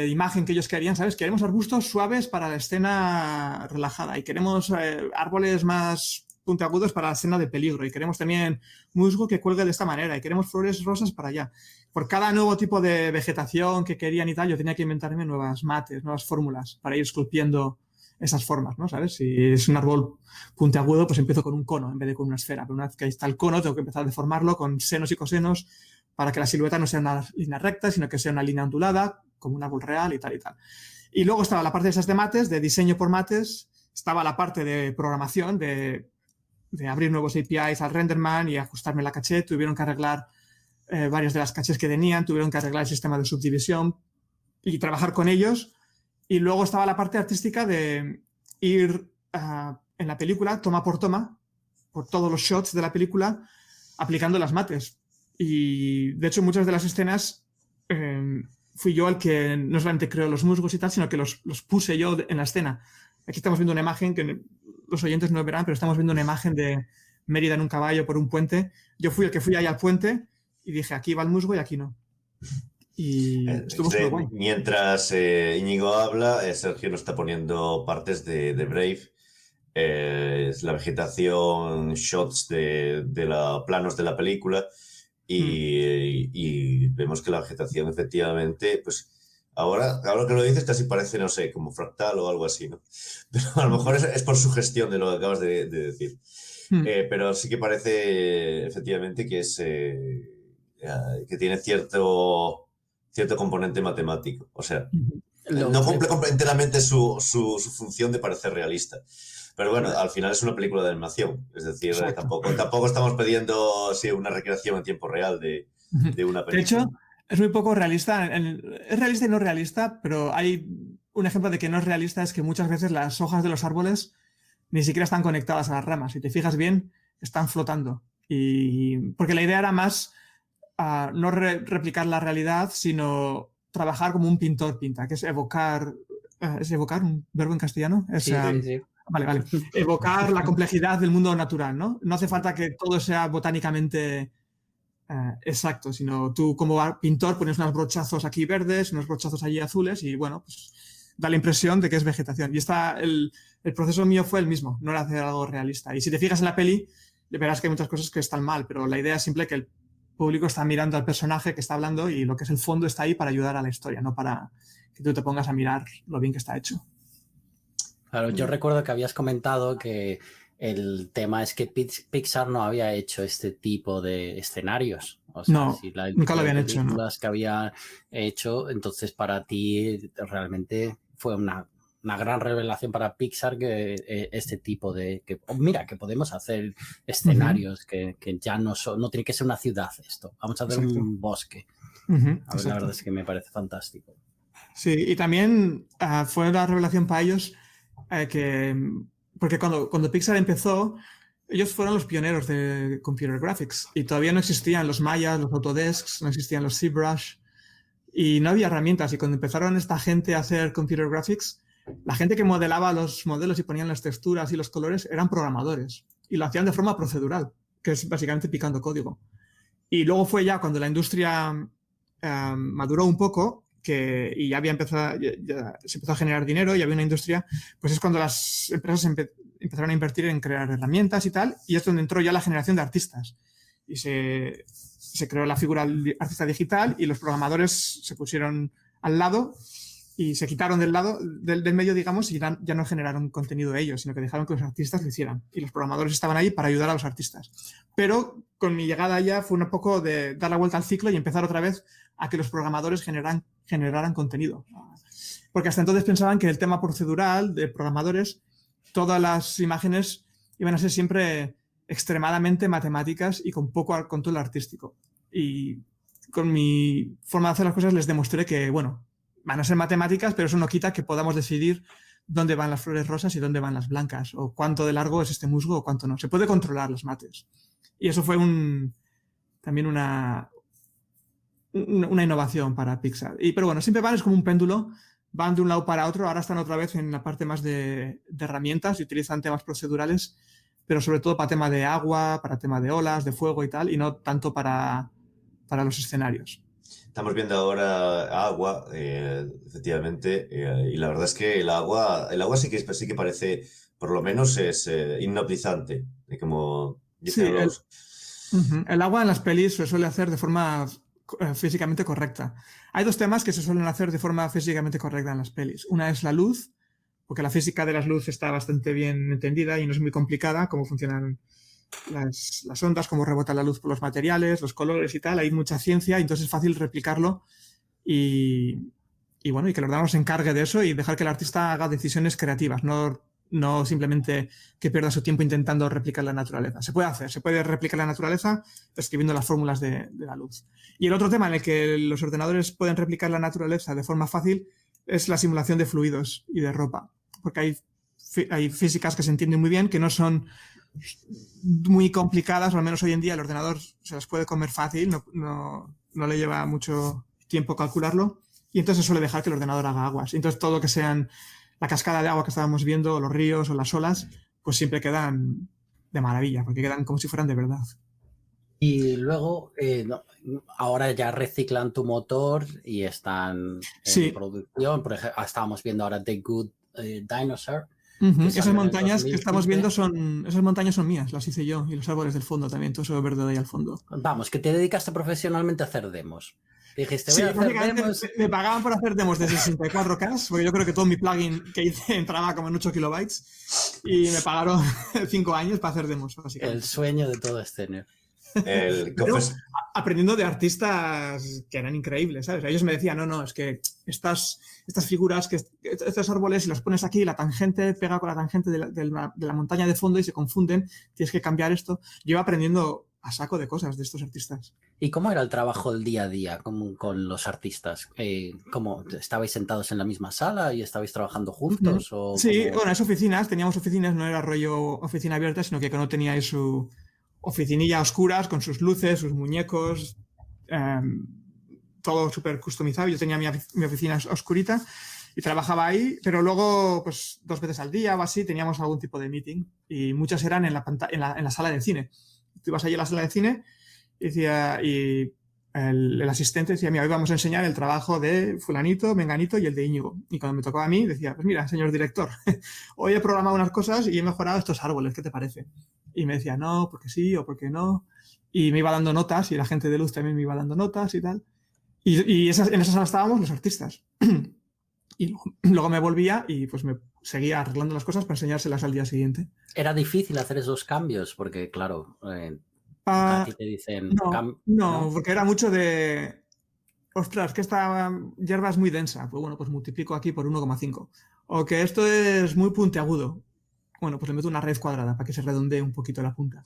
imagen que ellos querían, ¿sabes? Queremos arbustos suaves para la escena relajada y queremos árboles más puntiagudos para la escena de peligro y queremos también musgo que cuelgue de esta manera y queremos flores rosas para allá. Por cada nuevo tipo de vegetación que querían y tal, yo tenía que inventarme nuevas mates, nuevas fórmulas para ir esculpiendo esas formas, ¿no? ¿Sabes? Si es un árbol puntiagudo, pues empiezo con un cono en vez de con una esfera. Pero una vez que ahí está el cono, tengo que empezar a deformarlo con senos y cosenos para que la silueta no sea una línea recta, sino que sea una línea ondulada, como un árbol real y tal y tal. Y luego estaba la parte de esas de mates, de diseño por mates, estaba la parte de programación, de abrir nuevos APIs al RenderMan y ajustarme la caché. Tuvieron que arreglar varias de las cachés que tenían, tuvieron que arreglar el sistema de subdivisión y trabajar con ellos. Y luego estaba la parte artística de ir en la película, toma, por todos los shots de la película, aplicando las mates. Y de hecho muchas de las escenas fui yo el que no solamente creó los musgos y tal, sino que los puse yo en la escena. Aquí estamos viendo una imagen que los oyentes no verán, pero estamos viendo una imagen de Mérida en un caballo por un puente. Yo fui el que fui ahí al puente y dije, aquí va el musgo y aquí no. Y estuvo súper guay. Mientras Íñigo habla, Sergio nos está poniendo partes de Brave. Es la vegetación, shots de planos de la película. Y vemos que la vegetación efectivamente, pues ahora que lo dices casi parece, no sé, como fractal o algo así, ¿no? Pero a lo mejor es por sugestión de lo que acabas de decir. Pero sí que parece efectivamente que es que tiene cierto componente matemático. O sea, no cumple enteramente su función de parecer realista. Pero bueno, al final es una película de animación. Es decir, tampoco estamos pidiendo una recreación en tiempo real de una película. De hecho, es muy poco realista. Es realista y no realista, pero hay un ejemplo de que no es realista, es que muchas veces las hojas de los árboles ni siquiera están conectadas a las ramas. Si te fijas bien, están flotando. Y porque la idea era más no replicar la realidad, sino trabajar como un pintor pinta, que es evocar. ¿Es evocar un verbo en castellano? Es, Sí. Vale. Evocar la complejidad del mundo natural, ¿no? No hace falta que todo sea botánicamente exacto, sino tú como pintor pones unos brochazos aquí verdes, unos brochazos allí azules y bueno, pues da la impresión de que es vegetación. Y el proceso mío fue el mismo, no era hacer algo realista. Y si te fijas en la peli, verás que hay muchas cosas que están mal, pero la idea es simple que el público está mirando al personaje que está hablando y lo que es el fondo está ahí para ayudar a la historia, no para que tú te pongas a mirar lo bien que está hecho. Claro, yo recuerdo que habías comentado que el tema es que Pixar no había hecho este tipo de escenarios. O sea, no, si nunca lo habían hecho. ¿No? Las que había hecho, entonces para ti realmente fue una gran revelación para Pixar que este tipo de... mira, que podemos hacer escenarios que ya no tiene que ser una ciudad esto. Vamos a hacer un bosque. A ver, la verdad es que me parece fantástico. Sí, y también fue la revelación para ellos porque cuando Pixar empezó, ellos fueron los pioneros de computer graphics y todavía no existían los Maya, los Autodesks, no existían los ZBrush y no había herramientas. Y cuando empezaron esta gente a hacer computer graphics, la gente que modelaba los modelos y ponían las texturas y los colores eran programadores y lo hacían de forma procedural, que es básicamente picando código. Y luego fue ya cuando la industria maduró un poco y ya se empezó a generar dinero y había una industria, pues es cuando las empresas empezaron a invertir en crear herramientas y tal, y es donde entró ya la generación de artistas. Y se creó la figura del artista digital y los programadores se pusieron al lado y se quitaron del medio, digamos, y ya no generaron contenido ellos, sino que dejaron que los artistas lo hicieran. Y los programadores estaban ahí para ayudar a los artistas. Pero con mi llegada ya fue un poco de dar la vuelta al ciclo y empezar otra vez a que los programadores generaran contenido. Porque hasta entonces pensaban que el tema procedural de programadores, todas las imágenes iban a ser siempre extremadamente matemáticas y con poco control artístico. Y con mi forma de hacer las cosas les demostré que, bueno, van a ser matemáticas, pero eso no quita que podamos decidir dónde van las flores rosas y dónde van las blancas, o cuánto de largo es este musgo o cuánto no. Se puede controlar las mates. Y eso fue también una innovación para Pixar. Pero bueno, siempre van, es como un péndulo, van de un lado para otro, ahora están otra vez en la parte más de herramientas y utilizan temas procedurales, pero sobre todo para tema de agua, para tema de olas, de fuego y tal, y no tanto para los escenarios. Estamos viendo ahora agua, efectivamente, y la verdad es que el agua sí que parece, por lo menos es hipnotizante, como dicen el agua en las pelis se suele hacer de forma físicamente correcta. Hay dos temas que se suelen hacer de forma físicamente correcta en las pelis. Una es la luz, porque la física de las luces está bastante bien entendida y no es muy complicada, cómo funcionan las ondas, cómo rebota la luz por los materiales, los colores y tal. Hay mucha ciencia y entonces es fácil replicarlo y bueno, y que el ordenador se encargue de eso y dejar que el artista haga decisiones creativas, no simplemente que pierda su tiempo intentando replicar la naturaleza. Se puede replicar la naturaleza escribiendo las fórmulas de la luz. Y el otro tema en el que los ordenadores pueden replicar la naturaleza de forma fácil es la simulación de fluidos y de ropa, porque hay físicas que se entienden muy bien, que no son muy complicadas, o al menos hoy en día el ordenador se las puede comer fácil, no le lleva mucho tiempo calcularlo, y entonces suele dejar que el ordenador haga aguas. Entonces todo lo que sean la cascada de agua que estábamos viendo, o los ríos o las olas, pues siempre quedan de maravilla, porque quedan como si fueran de verdad. Y luego, ahora ya reciclan tu motor y están en producción. Por ejemplo, estábamos viendo ahora The Good Dinosaur. Esas montañas que estamos viendo son mías, las hice yo, y los árboles del fondo también, todo eso verde de ahí al fondo. Vamos, que te dedicaste profesionalmente a hacer demos. Dijiste, voy a hacer demos. Me pagaban por hacer demos de 64K, porque yo creo que todo mi plugin que hice entraba como en 8 kilobytes y me pagaron 5 años para hacer demos, básicamente. El sueño de todo escenario. Pero aprendiendo de artistas que eran increíbles, ¿sabes? Ellos me decían, no, es que estas figuras, estos árboles, si los pones aquí, la tangente pega con la tangente de la montaña de fondo y se confunden, tienes que cambiar esto. Yo iba aprendiendo a saco de cosas de estos artistas. ¿Y cómo era el trabajo del día a día con los artistas? ¿Cómo estabais sentados en la misma sala y estabais trabajando juntos? ¿O sí, bueno, teníamos oficinas, no era rollo oficina abierta, sino que no teníais oficinilla a oscuras con sus luces, sus muñecos, todo súper customizado. Yo tenía mi oficina oscurita y trabajaba ahí, pero luego, pues 2 veces al día o así, teníamos algún tipo de meeting y muchas eran en la sala de cine. Tú ibas allí a la sala de cine y decía, el asistente decía, mira, hoy vamos a enseñar el trabajo de fulanito, menganito y el de Íñigo. Y cuando me tocaba a mí, decía, pues mira, señor director, hoy he programado unas cosas y he mejorado estos árboles, ¿qué te parece? Y me decía, no, porque sí o porque no. Y me iba dando notas y la gente de luz también me iba dando notas y tal. Y en esa sala estábamos los artistas. Y luego me volvía y pues me seguía arreglando las cosas para enseñárselas al día siguiente. Era difícil hacer esos cambios porque, claro, a ti te dicen... No, porque era mucho de... Ostras, que esta hierba es muy densa. Pues bueno, pues multiplico aquí por 1,5. O que esto es muy puntiagudo. Bueno, pues le meto una raíz cuadrada para que se redondee un poquito la punta.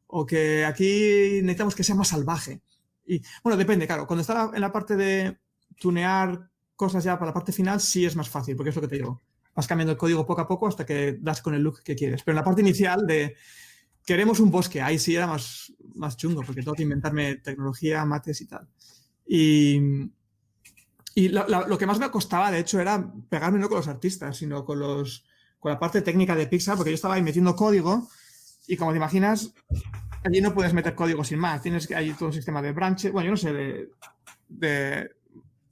O que aquí necesitamos que sea más salvaje. Y bueno, depende, claro. Cuando está en la parte de tunear cosas ya para la parte final, sí es más fácil, porque es lo que te digo. Vas cambiando el código poco a poco hasta que das con el look que quieres. Pero en la parte inicial de queremos un bosque, ahí sí era más chungo, porque tengo que inventarme tecnología, mates y tal. Y lo que más me costaba, de hecho, era pegarme no con los artistas, sino con la parte técnica de Pixar, porque yo estaba ahí metiendo código y, como te imaginas, allí no puedes meter código sin más. Tienes que hay todo un sistema de branches, bueno, yo no sé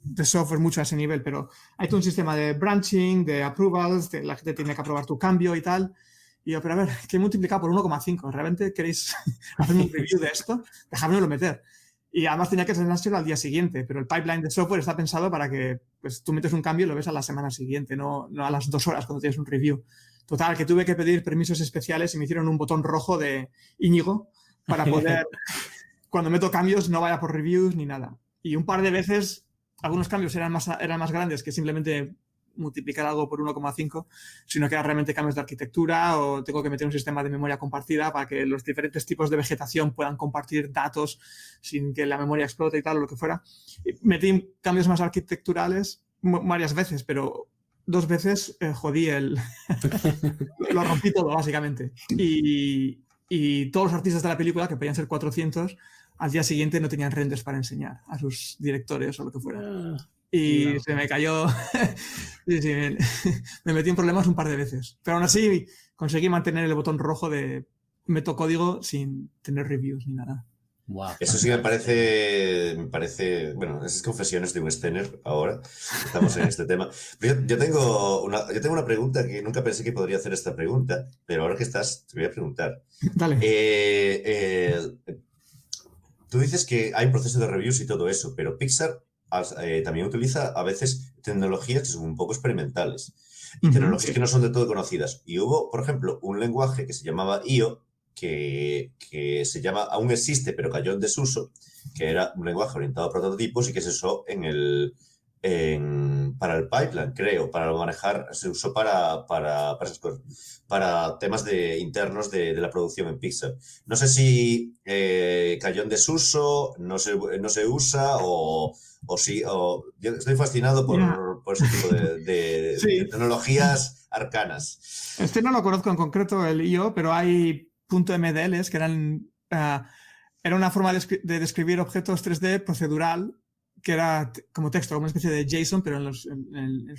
de software mucho a ese nivel, pero hay todo un sistema de branching, de approvals, la gente tiene que aprobar tu cambio y tal. Y yo, pero a ver, que he multiplicado por 1,5. ¿Realmente queréis hacerme un review de esto? Dejádmelo meter. Y además tenía que enseñárselo al día siguiente, pero el pipeline de software está pensado para que pues, tú metes un cambio y lo ves a la semana siguiente, no a las 2 horas cuando tienes un review. Total, que tuve que pedir permisos especiales y me hicieron un botón rojo de Íñigo para poder, cuando meto cambios, no vaya por reviews ni nada. Y un par de veces, algunos cambios eran más grandes que simplemente multiplicar algo por 1,5, sino que eran realmente cambios de arquitectura o tengo que meter un sistema de memoria compartida para que los diferentes tipos de vegetación puedan compartir datos sin que la memoria explote y tal o lo que fuera. Y metí cambios más arquitecturales varias veces, pero 2 veces jodí lo rompí todo básicamente. Y todos los artistas de la película, que podían ser 400, al día siguiente no tenían renders para enseñar a sus directores o lo que fuera. Y se me cayó. Sí, me metí en problemas un par de veces. Pero aún así conseguí mantener el botón rojo de meto código sin tener reviews ni nada. Wow, eso sí me parece, bueno, esas confesiones de un Stener ahora, estamos en este tema. Pero yo tengo una pregunta que nunca pensé que podría hacer esta pregunta, pero ahora que estás, te voy a preguntar. Dale. Tú dices que hay un proceso de reviews y todo eso, pero Pixar también utiliza a veces tecnologías que son un poco experimentales y tecnologías que no son de todo conocidas. Y hubo, por ejemplo, un lenguaje que se llamaba IO, que se llama, aún existe, pero cayó en desuso, que era un lenguaje orientado a prototipos y que se usó para el pipeline, creo, para manejar, se usó para esas cosas, para temas internos de la producción en Pixar. No sé si cayó en desuso, no se usa o sí, yo estoy fascinado por ese tipo de tecnologías arcanas. Este no lo conozco en concreto, el IO, pero hay .mdls que era una forma de describir objetos 3D procedural que era como texto, como una especie de JSON, pero en los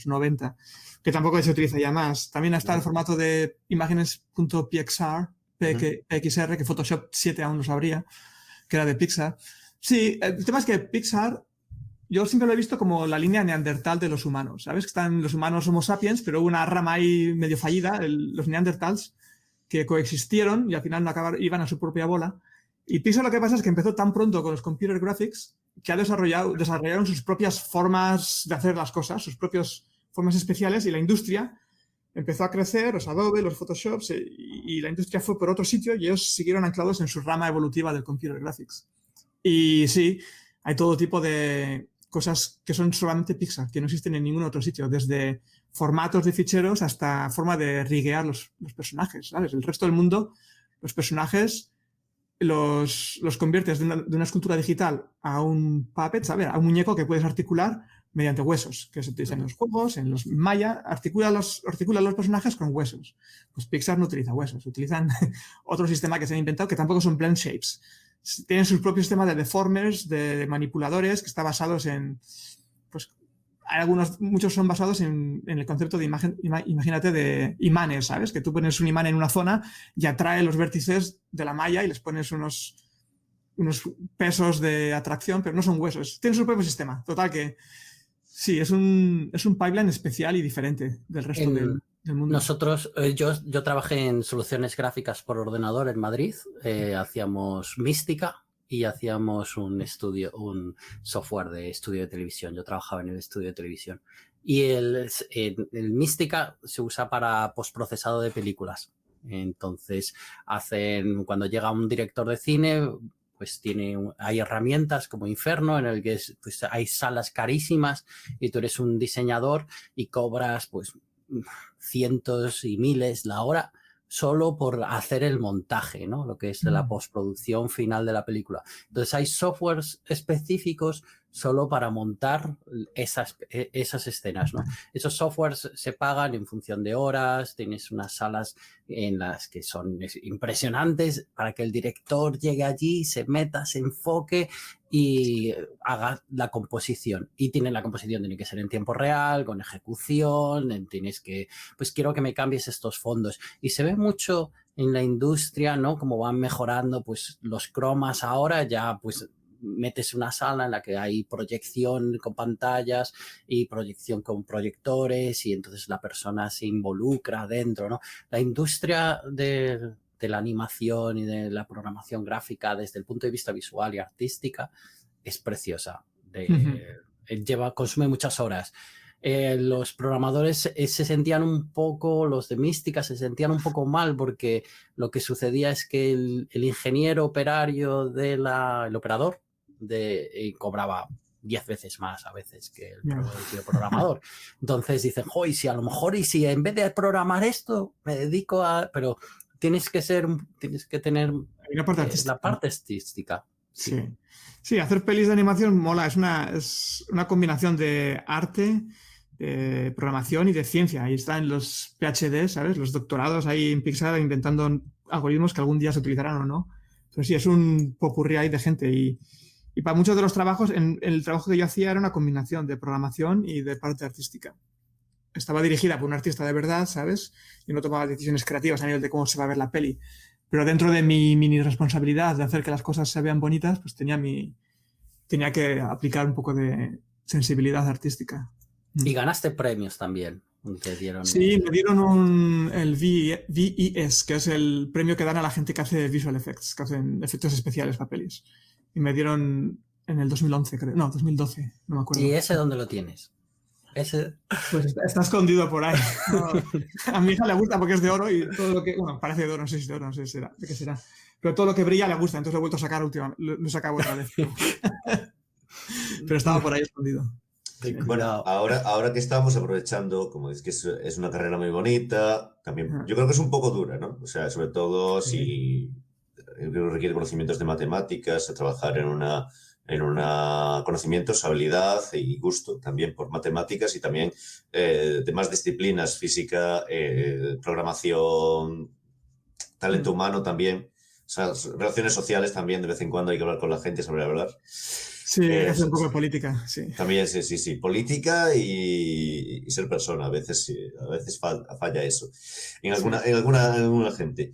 90, que tampoco se utiliza ya más. También está el formato de imágenes.pxr, PXR, que Photoshop 7 aún no sabría, que era de Pixar. Sí, el tema es que Pixar, yo siempre lo he visto como la línea neandertal de los humanos. ¿Sabes? Que están los humanos Homo sapiens, pero hubo una rama ahí medio fallida, los neandertals, que coexistieron y al final iban a su propia bola. Y Pixar lo que pasa es que empezó tan pronto con los computer graphics que desarrollaron sus propias formas de hacer las cosas, sus propias formas especiales, y la industria empezó a crecer, los Adobe, los Photoshops, y la industria fue por otro sitio y ellos siguieron anclados en su rama evolutiva del computer graphics. Y sí, hay todo tipo de cosas que son solamente Pixar, que no existen en ningún otro sitio, desde formatos de ficheros hasta forma de riguear los personajes, ¿sabes? El resto del mundo, los personajes los conviertes de una escultura digital a un puppet, ¿sabes? A un muñeco que puedes articular mediante huesos, que se utilizan en los juegos, en los Maya, articula los personajes con huesos. Pues Pixar no utiliza huesos, utilizan otro sistema que se han inventado que tampoco son blend shapes. Tienen su propio sistema de deformers, de manipuladores, que está basados en, pues, muchos son basados en el concepto de imagen, imagínate, de imanes, ¿sabes? Que tú pones un imán en una zona y atrae los vértices de la malla y les pones unos pesos de atracción, pero no son huesos. Tienen su propio sistema. Total que sí, es un pipeline especial y diferente del resto del mundo. Nosotros, yo trabajé en soluciones gráficas por ordenador en Madrid, hacíamos Mística y hacíamos un software de estudio de televisión. Yo trabajaba en el estudio de televisión. Y el Mística se usa para postprocesado de películas. Entonces, cuando llega un director de cine, pues hay herramientas como Inferno en el que pues hay salas carísimas y tú eres un diseñador y cobras pues cientos y miles la hora solo por hacer el montaje, ¿no? Lo que es la postproducción final de la película. Entonces hay softwares específicos solo para montar esas escenas, ¿no? Esos softwares se pagan en función de horas, tienes unas salas en las que son impresionantes para que el director llegue allí, se meta, se enfoque y haga la composición. Y la composición tiene que ser en tiempo real, con ejecución, tienes que, pues quiero que me cambies estos fondos. Y se ve mucho en la industria, ¿no? Como van mejorando, pues los cromas ahora ya, pues metes una sala en la que hay proyección con pantallas y proyección con proyectores y entonces la persona se involucra dentro, ¿no? La industria de la animación y de la programación gráfica desde el punto de vista visual y artística es preciosa. Consume muchas horas. Los programadores se sentían un poco, los de Mística se sentían un poco mal porque lo que sucedía es que el ingeniero operario el operador cobraba 10 veces más a veces que el programador. Entonces dicen, y si a lo mejor, y si en vez de programar esto me dedico a... Pero tienes que tener la parte artística. Sí, hacer pelis de animación mola. Es una combinación de arte, de programación y de ciencia. Ahí están los PhD, ¿sabes? Los doctorados ahí en Pixar inventando algoritmos que algún día se utilizarán o no. Pero sí, es un popurrí ahí de gente. Y para muchos de los trabajos, el trabajo que yo hacía era una combinación de programación y de parte artística. Estaba dirigida por un artista de verdad, ¿sabes? Y no tomaba decisiones creativas a nivel de cómo se va a ver la peli. Pero dentro de mi mini responsabilidad de hacer que las cosas se vean bonitas, pues tenía que aplicar un poco de sensibilidad artística. Y ganaste premios también. Sí, me dieron el VES, que es el premio que dan a la gente que hace visual effects, que hacen efectos especiales para pelis. Y me dieron en el 2011, creo. No, 2012, no me acuerdo. ¿Y ese dónde lo tienes? Ese... Pues está escondido por ahí. No, a mi hija le gusta porque es de oro y todo lo que... Bueno, parece de oro, no sé si es de oro, no sé de qué será. Pero todo lo que brilla le gusta, entonces lo he vuelto a sacar últimamente. Lo he sacado otra vez. Pero estaba por ahí escondido. Sí. Bueno, ahora que estamos aprovechando, como es que es una carrera muy bonita, también yo creo que es un poco dura, ¿no? O sea, sobre todo si requiere conocimientos de matemáticas, trabajar en una conocimientos, habilidad y gusto también por matemáticas y también demás disciplinas, física, programación, talento humano también, o sea, relaciones sociales también, de vez en cuando hay que hablar con la gente, saber hablar. Sí, hay que hacer un poco de política, sí. También, sí, política y ser persona, a veces falla eso en alguna gente.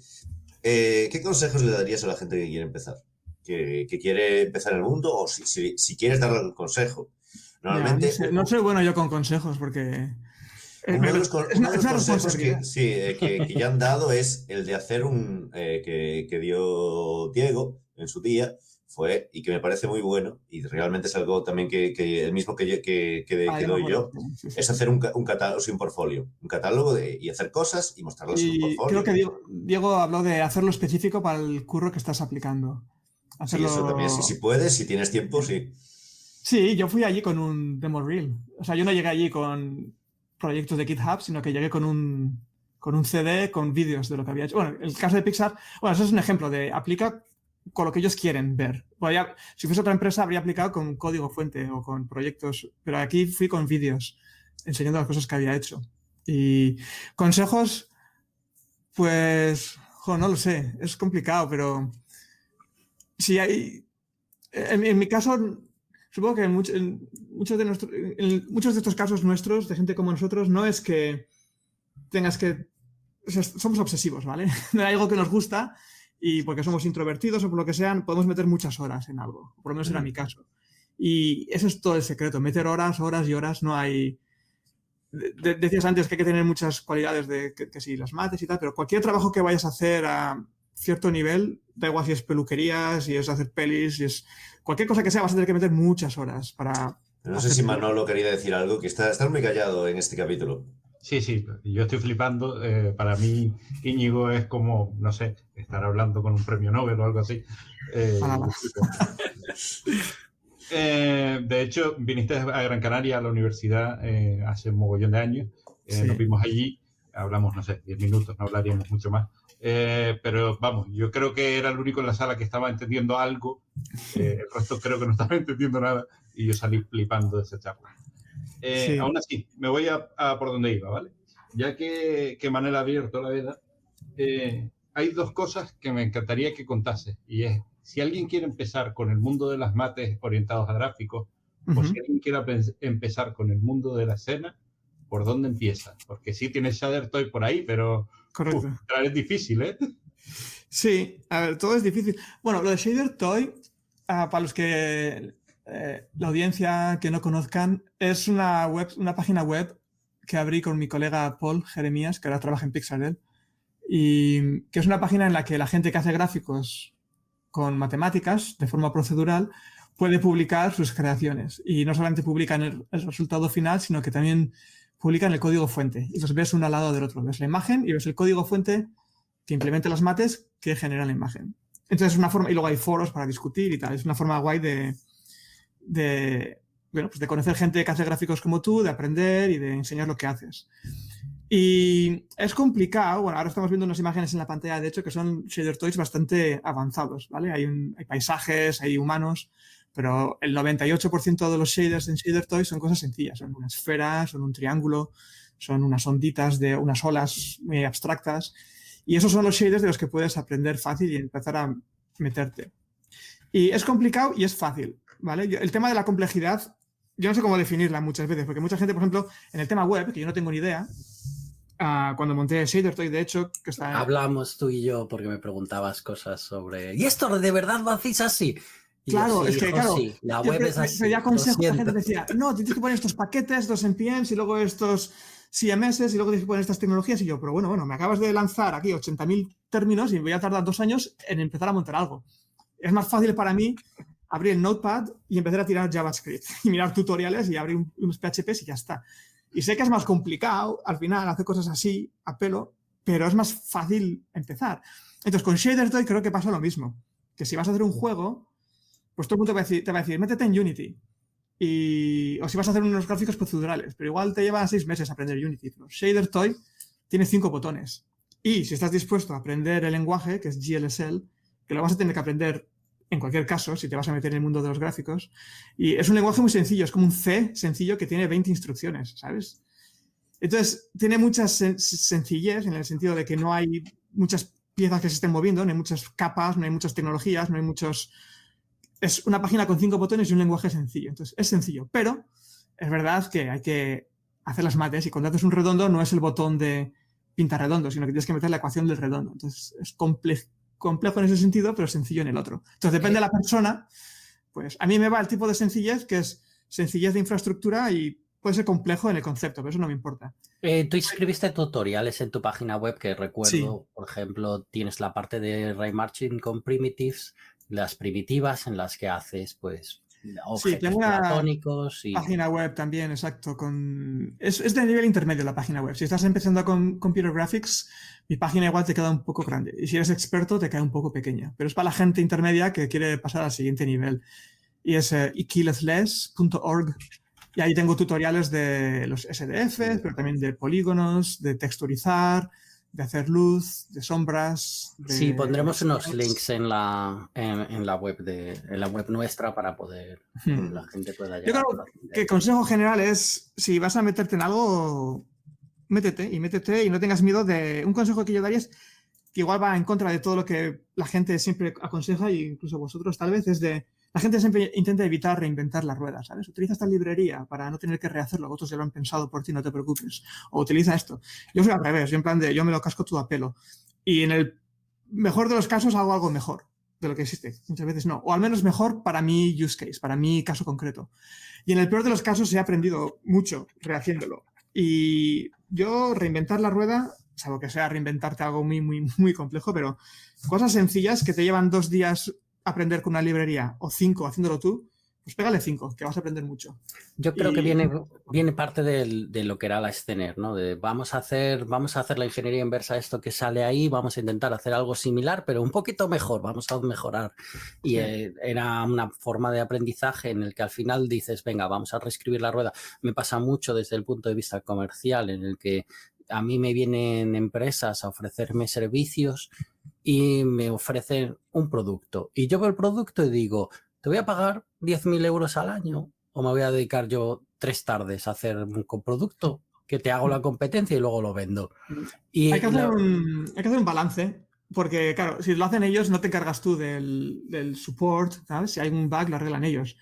¿Qué consejos le darías a la gente que quiere empezar? Que quiere empezar en el mundo o si quieres darle un consejo. Normalmente... No soy bueno yo con consejos porque... Uno de los consejos que ya han dado es el de hacer que dio Diego en su día, y que me parece muy bueno, y realmente es algo también que el mismo que doy yo, es hacer un catálogo, un portfolio, un catálogo y hacer cosas y mostrarlas en un portfolio. Creo que Diego habló de hacerlo específico para el curro que estás aplicando. Sí, eso también, si puedes, si tienes tiempo, sí. Sí, yo fui allí con un demo reel. O sea, yo no llegué allí con proyectos de GitHub, sino que llegué con un CD con vídeos de lo que había hecho. Bueno, el caso de Pixar, bueno, eso es un ejemplo de aplica con lo que ellos quieren ver. Bueno, si fuese otra empresa habría aplicado con código fuente o con proyectos, pero aquí fui con vídeos enseñando las cosas que había hecho. Y consejos, pues, no lo sé, es complicado, pero si hay, en mi caso, supongo que en muchos de estos casos nuestros, de gente como nosotros, no es que tengas que, o sea, somos obsesivos, ¿vale? Hay algo que nos gusta y porque somos introvertidos o por lo que sean, podemos meter muchas horas en algo, por lo menos era mi caso. Y ese es todo el secreto, meter horas y horas, no hay... Decías antes que hay que tener muchas cualidades de que si las mates y tal, pero cualquier trabajo que vayas a hacer a cierto nivel, da igual si es peluquería, si es hacer pelis, si es cualquier cosa que sea, vas a tener que meter muchas horas para... No sé si Manolo quería decir algo, que está muy callado en este capítulo. Sí, yo estoy flipando. Para mí, Íñigo es como, no sé, estar hablando con un premio Nobel o algo así. De hecho, viniste a Gran Canaria, a la universidad, hace un mogollón de años. Sí. Nos vimos allí, hablamos, no sé, 10 minutos, no hablaríamos mucho más. Pero vamos, yo creo que era el único en la sala que estaba entendiendo algo. El resto creo que no estaba entendiendo nada y yo salí flipando de esa charla. Sí. Aún así, me voy a por donde iba, ¿vale? Ya que Manel ha abierto la veda, hay dos cosas que me encantaría que contase. Y es, si alguien quiere empezar con el mundo de las mates orientados a gráficos, o si alguien quiere empezar con el mundo de la escena, ¿por dónde empieza? Porque sí tienes Shader Toy por ahí, pero es difícil, ¿eh? Sí, a ver, todo es difícil. Bueno, lo de Shader Toy, para los que... la audiencia que no conozcan, es una página web que abrí con mi colega Paul Jeremías, que ahora trabaja en Pixarel, y que es una página en la que la gente que hace gráficos con matemáticas de forma procedural puede publicar sus creaciones. Y no solamente publican el resultado final, sino que también publican el código fuente. Y los ves uno al lado del otro. Ves la imagen y ves el código fuente que implementa las mates que generan la imagen. Entonces es una forma, y luego hay foros para discutir y tal. Es una forma guay de conocer gente que hace gráficos como tú, de aprender y de enseñar lo que haces. Y es complicado. Bueno, ahora estamos viendo unas imágenes en la pantalla, de hecho, que son shader toys bastante avanzados, ¿vale? Hay paisajes, hay humanos, pero el 98% de los shaders en shader toys son cosas sencillas. Son una esfera, son un triángulo, son unas onditas de unas olas muy abstractas. Y esos son los shaders de los que puedes aprender fácil y empezar a meterte. Y es complicado y es fácil, ¿vale? El tema de la complejidad, yo no sé cómo definirla muchas veces, porque mucha gente, por ejemplo, en el tema web, que yo no tengo ni idea, cuando monté Shader Toy, de hecho, que está... Hablamos tú y yo porque me preguntabas cosas sobre... ¿Y esto de verdad lo hacéis así? Y claro, sí, es que, claro, sí, la web es así. Ya consejos, la gente decía, no, tienes que poner estos paquetes, estos NPMs y luego estos CMS y luego tienes que poner estas tecnologías. Y yo, pero bueno, me acabas de lanzar aquí 80.000 términos y voy a tardar 2 años en empezar a montar algo. Es más fácil para mí abrir el Notepad y empezar a tirar JavaScript y mirar tutoriales y abrir unos PHPs y ya está. Y sé que es más complicado al final hacer cosas así a pelo, pero es más fácil empezar. Entonces con Shader Toy creo que pasa lo mismo, que si vas a hacer un juego, pues todo el mundo te va a decir métete en Unity. O si vas a hacer unos gráficos procedurales, pero igual te lleva 6 meses aprender Unity. Pero Shader Toy tiene 5 botones. Y si estás dispuesto a aprender el lenguaje, que es GLSL, que lo vas a tener que aprender en cualquier caso, si te vas a meter en el mundo de los gráficos. Y es un lenguaje muy sencillo, es como un C sencillo que tiene 20 instrucciones, ¿sabes? Entonces, tiene muchas sencillez en el sentido de que no hay muchas piezas que se estén moviendo, no hay muchas capas, no hay muchas tecnologías, no hay muchos... Es una página con 5 botones y un lenguaje sencillo. Entonces, es sencillo, pero es verdad que hay que hacer las mates y cuando haces un redondo no es el botón de pinta redondo, sino que tienes que meter la ecuación del redondo. Entonces, es complejo en ese sentido, pero sencillo en el otro. Entonces, depende de la persona, pues a mí me va el tipo de sencillez, que es sencillez de infraestructura y puede ser complejo en el concepto, pero eso no me importa. Tú escribiste tutoriales en tu página web que recuerdo, sí. Por ejemplo, tienes la parte de Raymarching con primitives, las primitivas en las que haces, pues, objetos platónicos. Y... página web también, exacto. Es de nivel intermedio la página web. Si estás empezando con Computer Graphics, mi página igual te queda un poco grande. Y si eres experto, te queda un poco pequeña. Pero es para la gente intermedia que quiere pasar al siguiente nivel. Y es ikilethless.org. Y ahí tengo tutoriales de los SDFs, pero también de polígonos, de texturizar, de hacer luz, de sombras. Sí, pondremos unos links en la web nuestra para poder la gente pueda llegar. Yo creo que el consejo general es, si vas a meterte en algo, métete y no tengas miedo de... Un consejo que yo daría es, que igual va en contra de todo lo que la gente siempre aconseja, e incluso vosotros tal vez, es de... La gente siempre intenta evitar reinventar la rueda, ¿sabes? Utiliza esta librería para no tener que rehacerlo, otros ya lo han pensado por ti, no te preocupes. O utiliza esto. Yo soy al revés, yo en plan de, yo me lo casco todo a pelo. Y en el mejor de los casos hago algo mejor de lo que existe. Muchas veces no. O al menos mejor para mi use case, para mi caso concreto. Y en el peor de los casos he aprendido mucho rehaciéndolo. Y yo reinventar la rueda, salvo que sea reinventarte algo muy, muy, muy complejo, pero cosas sencillas que te llevan 2 días aprender con una librería o 5 haciéndolo tú, pues pégale 5, que vas a aprender mucho. Yo creo que viene parte de lo que era la Scener, ¿no? De vamos a hacer la ingeniería inversa, esto que sale ahí, vamos a intentar hacer algo similar, pero un poquito mejor, vamos a mejorar. Y era una forma de aprendizaje en el que al final dices, venga, vamos a reescribir la rueda. Me pasa mucho desde el punto de vista comercial, en el que a mí me vienen empresas a ofrecerme servicios y me ofrecen un producto. Y yo veo el producto y digo, ¿te voy a pagar 10.000 euros al año o me voy a dedicar yo 3 tardes a hacer un producto que te hago la competencia y luego lo vendo? Y hay que hacer un balance, porque claro, si lo hacen ellos no te encargas tú del support, ¿sabes? Si hay un bug lo arreglan ellos.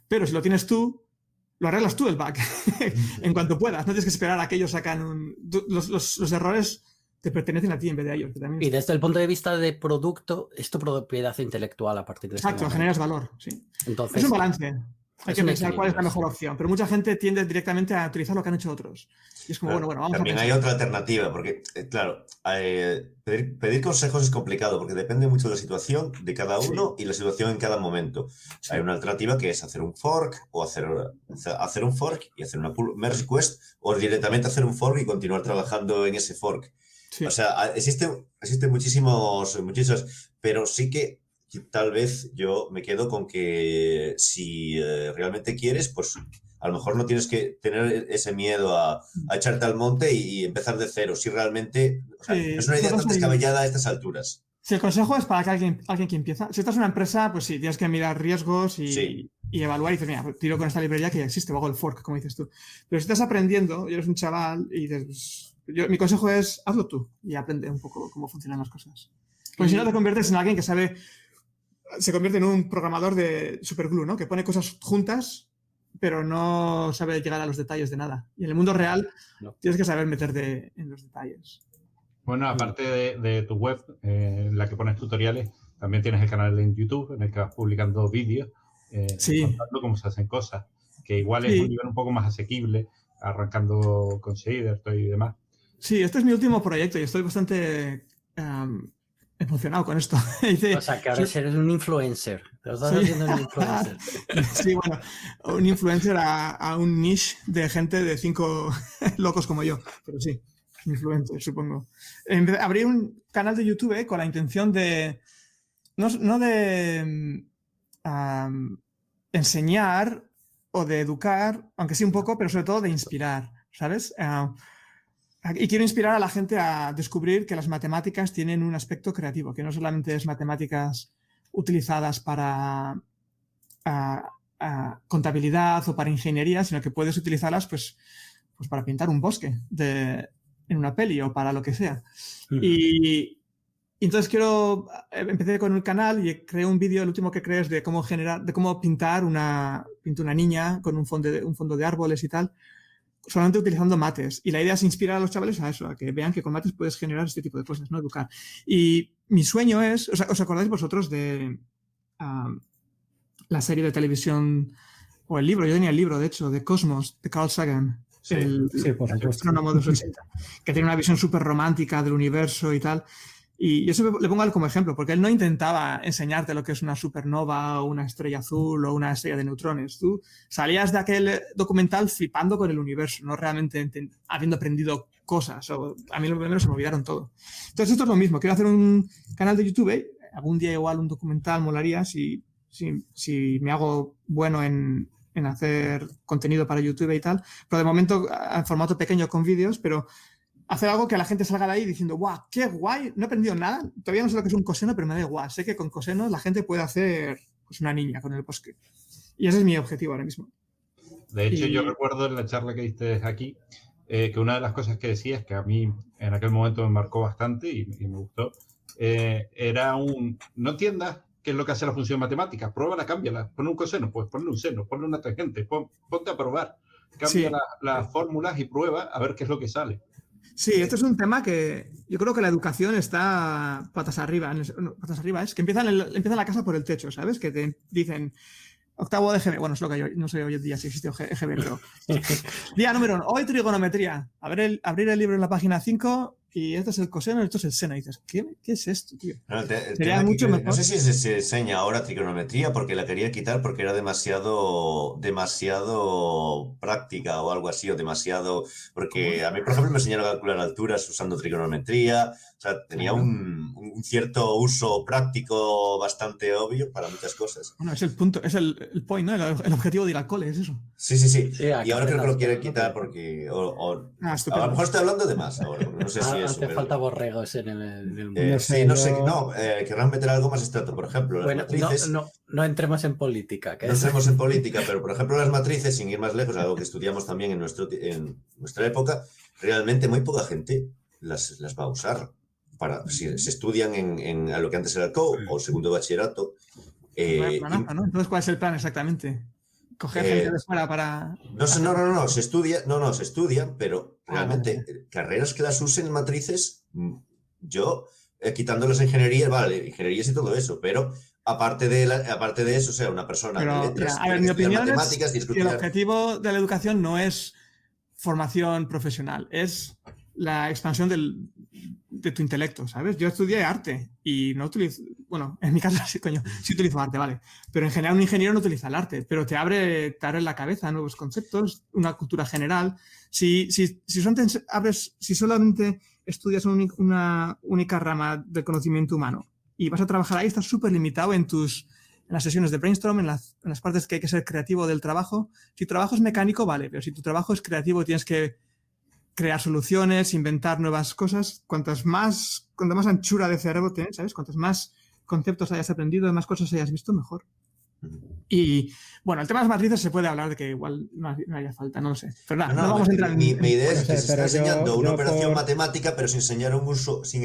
Pero si lo tienes tú, lo arreglas tú el bug en cuanto puedas. No tienes que esperar a que ellos sacan los errores te pertenecen a ti en vez de a ellos. Y desde el punto de vista de producto, es tu propiedad intelectual a partir de ese momento. Exacto, generas valor, sí. Entonces, es un balance. Hay que pensar cuál es la mejor opción. Pero mucha gente tiende directamente a utilizar lo que han hecho otros. Y es como, claro, bueno, vamos también a hay otra alternativa, porque, claro, pedir consejos es complicado, porque depende mucho de la situación de cada uno y la situación en cada momento. Sí. Hay una alternativa que es hacer un fork, o hacer un fork y hacer una pull merge request, o directamente hacer un fork y continuar trabajando en ese fork. Sí. O sea, existen muchísimos, pero sí que tal vez yo me quedo con que si realmente quieres, pues a lo mejor no tienes que tener ese miedo a echarte al monte y empezar de cero. Si realmente, o sea, es una idea tan descabellada a estas alturas. Si el consejo es para que alguien que empieza, si estás en una empresa, pues sí, tienes que mirar riesgos y evaluar y decir, mira, tiro con esta librería que ya existe, o hago el fork, como dices tú. Pero si estás aprendiendo, y eres un chaval y dices, mi consejo es, hazlo tú y aprende un poco cómo funcionan las cosas. Porque si no te conviertes en alguien que se convierte en un programador de superglue, ¿no? Que pone cosas juntas, pero no sabe llegar a los detalles de nada. Y en el mundo real tienes que saber meterte en los detalles. Bueno, aparte de tu web, en la que pones tutoriales, también tienes el canal en YouTube en el que vas publicando vídeos contando cómo se hacen cosas, que igual es un nivel un poco más asequible, arrancando con Shader y demás. Sí, este es mi último proyecto y estoy bastante emocionado con esto. O sea, que ahora eres un influencer. Te estás haciendo un influencer. Sí, bueno, un influencer a un niche de gente de 5 locos como yo. Pero sí, influencer, supongo. Abrí un canal de YouTube con la intención de... No de enseñar o de educar, aunque sí un poco, pero sobre todo de inspirar, ¿sabes? Y quiero inspirar a la gente a descubrir que las matemáticas tienen un aspecto creativo, que no solamente es matemáticas utilizadas para contabilidad o para ingeniería, sino que puedes utilizarlas pues para pintar un bosque en una peli o para lo que sea. Y entonces empecé con el canal y creé un vídeo, el último que creé es de cómo pintar una niña con un fondo de árboles y tal, solamente utilizando mates. Y la idea es inspirar a los chavales a eso, a que vean que con mates puedes generar este tipo de cosas, ¿no? Educar. Y mi sueño es, ¿os acordáis vosotros de la serie de televisión o el libro? Yo tenía el libro, de hecho, de Cosmos, de Carl Sagan. Sí, por supuesto. Astrónomo de los 80, que tiene una visión súper romántica del universo y tal. Y yo siempre le pongo a él como ejemplo, porque él no intentaba enseñarte lo que es una supernova o una estrella azul o una estrella de neutrones. Tú salías de aquel documental flipando con el universo, no realmente habiendo aprendido cosas. A mí lo primero se me olvidaron todo. Entonces esto es lo mismo. Quiero hacer un canal de YouTube. Algún día igual un documental molaría si me hago bueno en hacer contenido para YouTube y tal. Pero de momento en formato pequeño con vídeos, pero hacer algo que la gente salga de ahí diciendo, ¡guau, qué guay! No he aprendido nada, todavía no sé lo que es un coseno, pero me da igual. Sé que con coseno la gente puede hacer pues, una niña con el bosque. Y ese es mi objetivo ahora mismo. De hecho, yo recuerdo en la charla que diste aquí que una de las cosas que decías, que a mí en aquel momento me marcó bastante y me gustó, era no entiendas qué es lo que hace la función matemática, pruébala, cámbiala, pon un coseno, pues ponle un seno, ponle una tangente, ponte a probar, cambia las fórmulas y prueba a ver qué es lo que sale. Sí, esto es un tema que yo creo que la educación está patas arriba. Patas arriba es que empieza la casa por el techo, ¿sabes? Que te dicen octavo de EGB. Bueno, es lo que yo no sé hoy en día si existe EGB, pero día número 1, hoy trigonometría. Abrir el libro en la página 5 y esto es el coseno y esto es el seno. Y dices, ¿qué es esto, tío? No, Sería mucho mejor. No sé si se enseña ahora trigonometría porque la quería quitar porque era demasiado práctica o algo así, o demasiado... Porque a mí, por ejemplo, me enseñaron a calcular alturas usando trigonometría. O sea, tenía un cierto uso práctico bastante obvio para muchas cosas. Bueno, es el punto, es el point, ¿no? El objetivo de ir al cole, es eso. Sí. Y ahora creo que lo quieren quitar porque... a lo mejor estoy hablando de más ahora, porque no sé si eso... Hace falta borregos en el mundo. Querrán meter algo más abstracto, por ejemplo, las matrices... No entremos en política. No entremos en política, pero por ejemplo las matrices, sin ir más lejos, algo que estudiamos también en nuestra época, realmente muy poca gente las va a usar. Si se estudian en lo que antes era el CO o segundo de bachillerato. ¿No? Entonces, ¿cuál es el plan exactamente? ¿Coger gente de fuera para...? No, se estudia, pero realmente carreras que las usen en matrices, yo, quitando las ingenierías, vale, ingenierías y todo eso, pero aparte de eso, o sea, una persona de letras, mi opinión matemáticas, es que el objetivo de la educación no es formación profesional, es la expansión de tu intelecto, ¿sabes? Yo estudié arte y no utilizo... Bueno, en mi caso sí utilizo arte, vale. Pero en general un ingeniero no utiliza el arte, pero te abre la cabeza nuevos conceptos, una cultura general. Si solamente estudias una única rama del conocimiento humano y vas a trabajar ahí, estás súper limitado en las sesiones de brainstorm, en las partes que hay que ser creativo del trabajo. Si tu trabajo es mecánico, vale, pero si tu trabajo es creativo, tienes que crear soluciones, inventar nuevas cosas. Cuanta más anchura de cerebro tienes, ¿sabes? Cuantos más conceptos hayas aprendido, más cosas hayas visto, mejor. Y, bueno, el tema de las matrices se puede hablar de que igual no haría falta, no lo sé. Pero nada, no vamos a entrar en... Mi idea es que se está enseñando una operación matemática, pero sin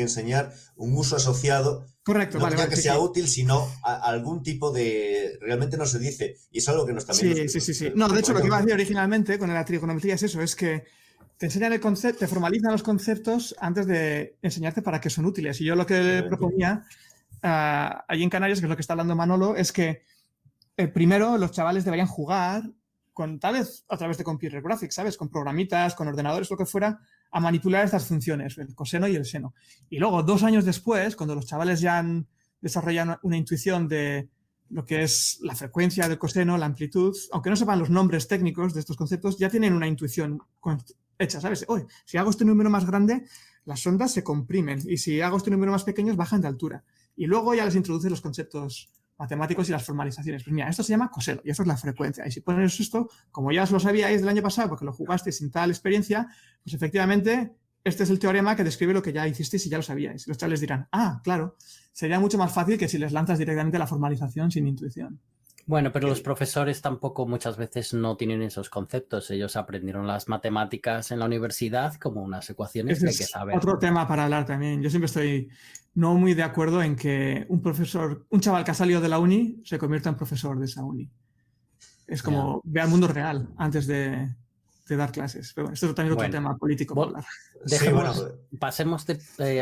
enseñar un uso asociado. Correcto, no que sea útil, sino algún tipo de... Realmente no se dice. Y es algo que nos también... Sí. No, de hecho, lo que iba a decir originalmente con la trigonometría es eso, es que te enseñan el concepto, te formalizan los conceptos antes de enseñarte para qué son útiles. Y yo lo que proponía allí en Canarias, que es lo que está hablando Manolo, es que primero los chavales deberían jugar tal vez a través de computer graphics, ¿sabes? Con programitas, con ordenadores, lo que fuera, a manipular estas funciones, el coseno y el seno. Y luego, 2 años después, cuando los chavales ya han desarrollado una intuición de lo que es la frecuencia del coseno, la amplitud, aunque no sepan los nombres técnicos de estos conceptos, ya tienen una intuición hecha, ¿sabes? Oye, si hago este número más grande, las ondas se comprimen y si hago este número más pequeño, bajan de altura. Y luego ya les introduce los conceptos matemáticos y las formalizaciones. Pues mira, esto se llama coseno y esto es la frecuencia. Y si pones esto, como ya os lo sabíais del año pasado porque lo jugaste sin tal experiencia, pues efectivamente este es el teorema que describe lo que ya hicisteis y ya lo sabíais. Los chavales dirán, claro, sería mucho más fácil que si les lanzas directamente la formalización sin intuición. Bueno, pero los profesores tampoco muchas veces no tienen esos conceptos. Ellos aprendieron las matemáticas en la universidad como unas ecuaciones que hay que saber. Otro tema para hablar también. Yo siempre estoy no muy de acuerdo en que un chaval que ha salido de la uni se convierta en profesor de esa uni. Es como ve al mundo real antes de dar clases. Pero bueno, esto también es otro tema político para hablar. Pasemos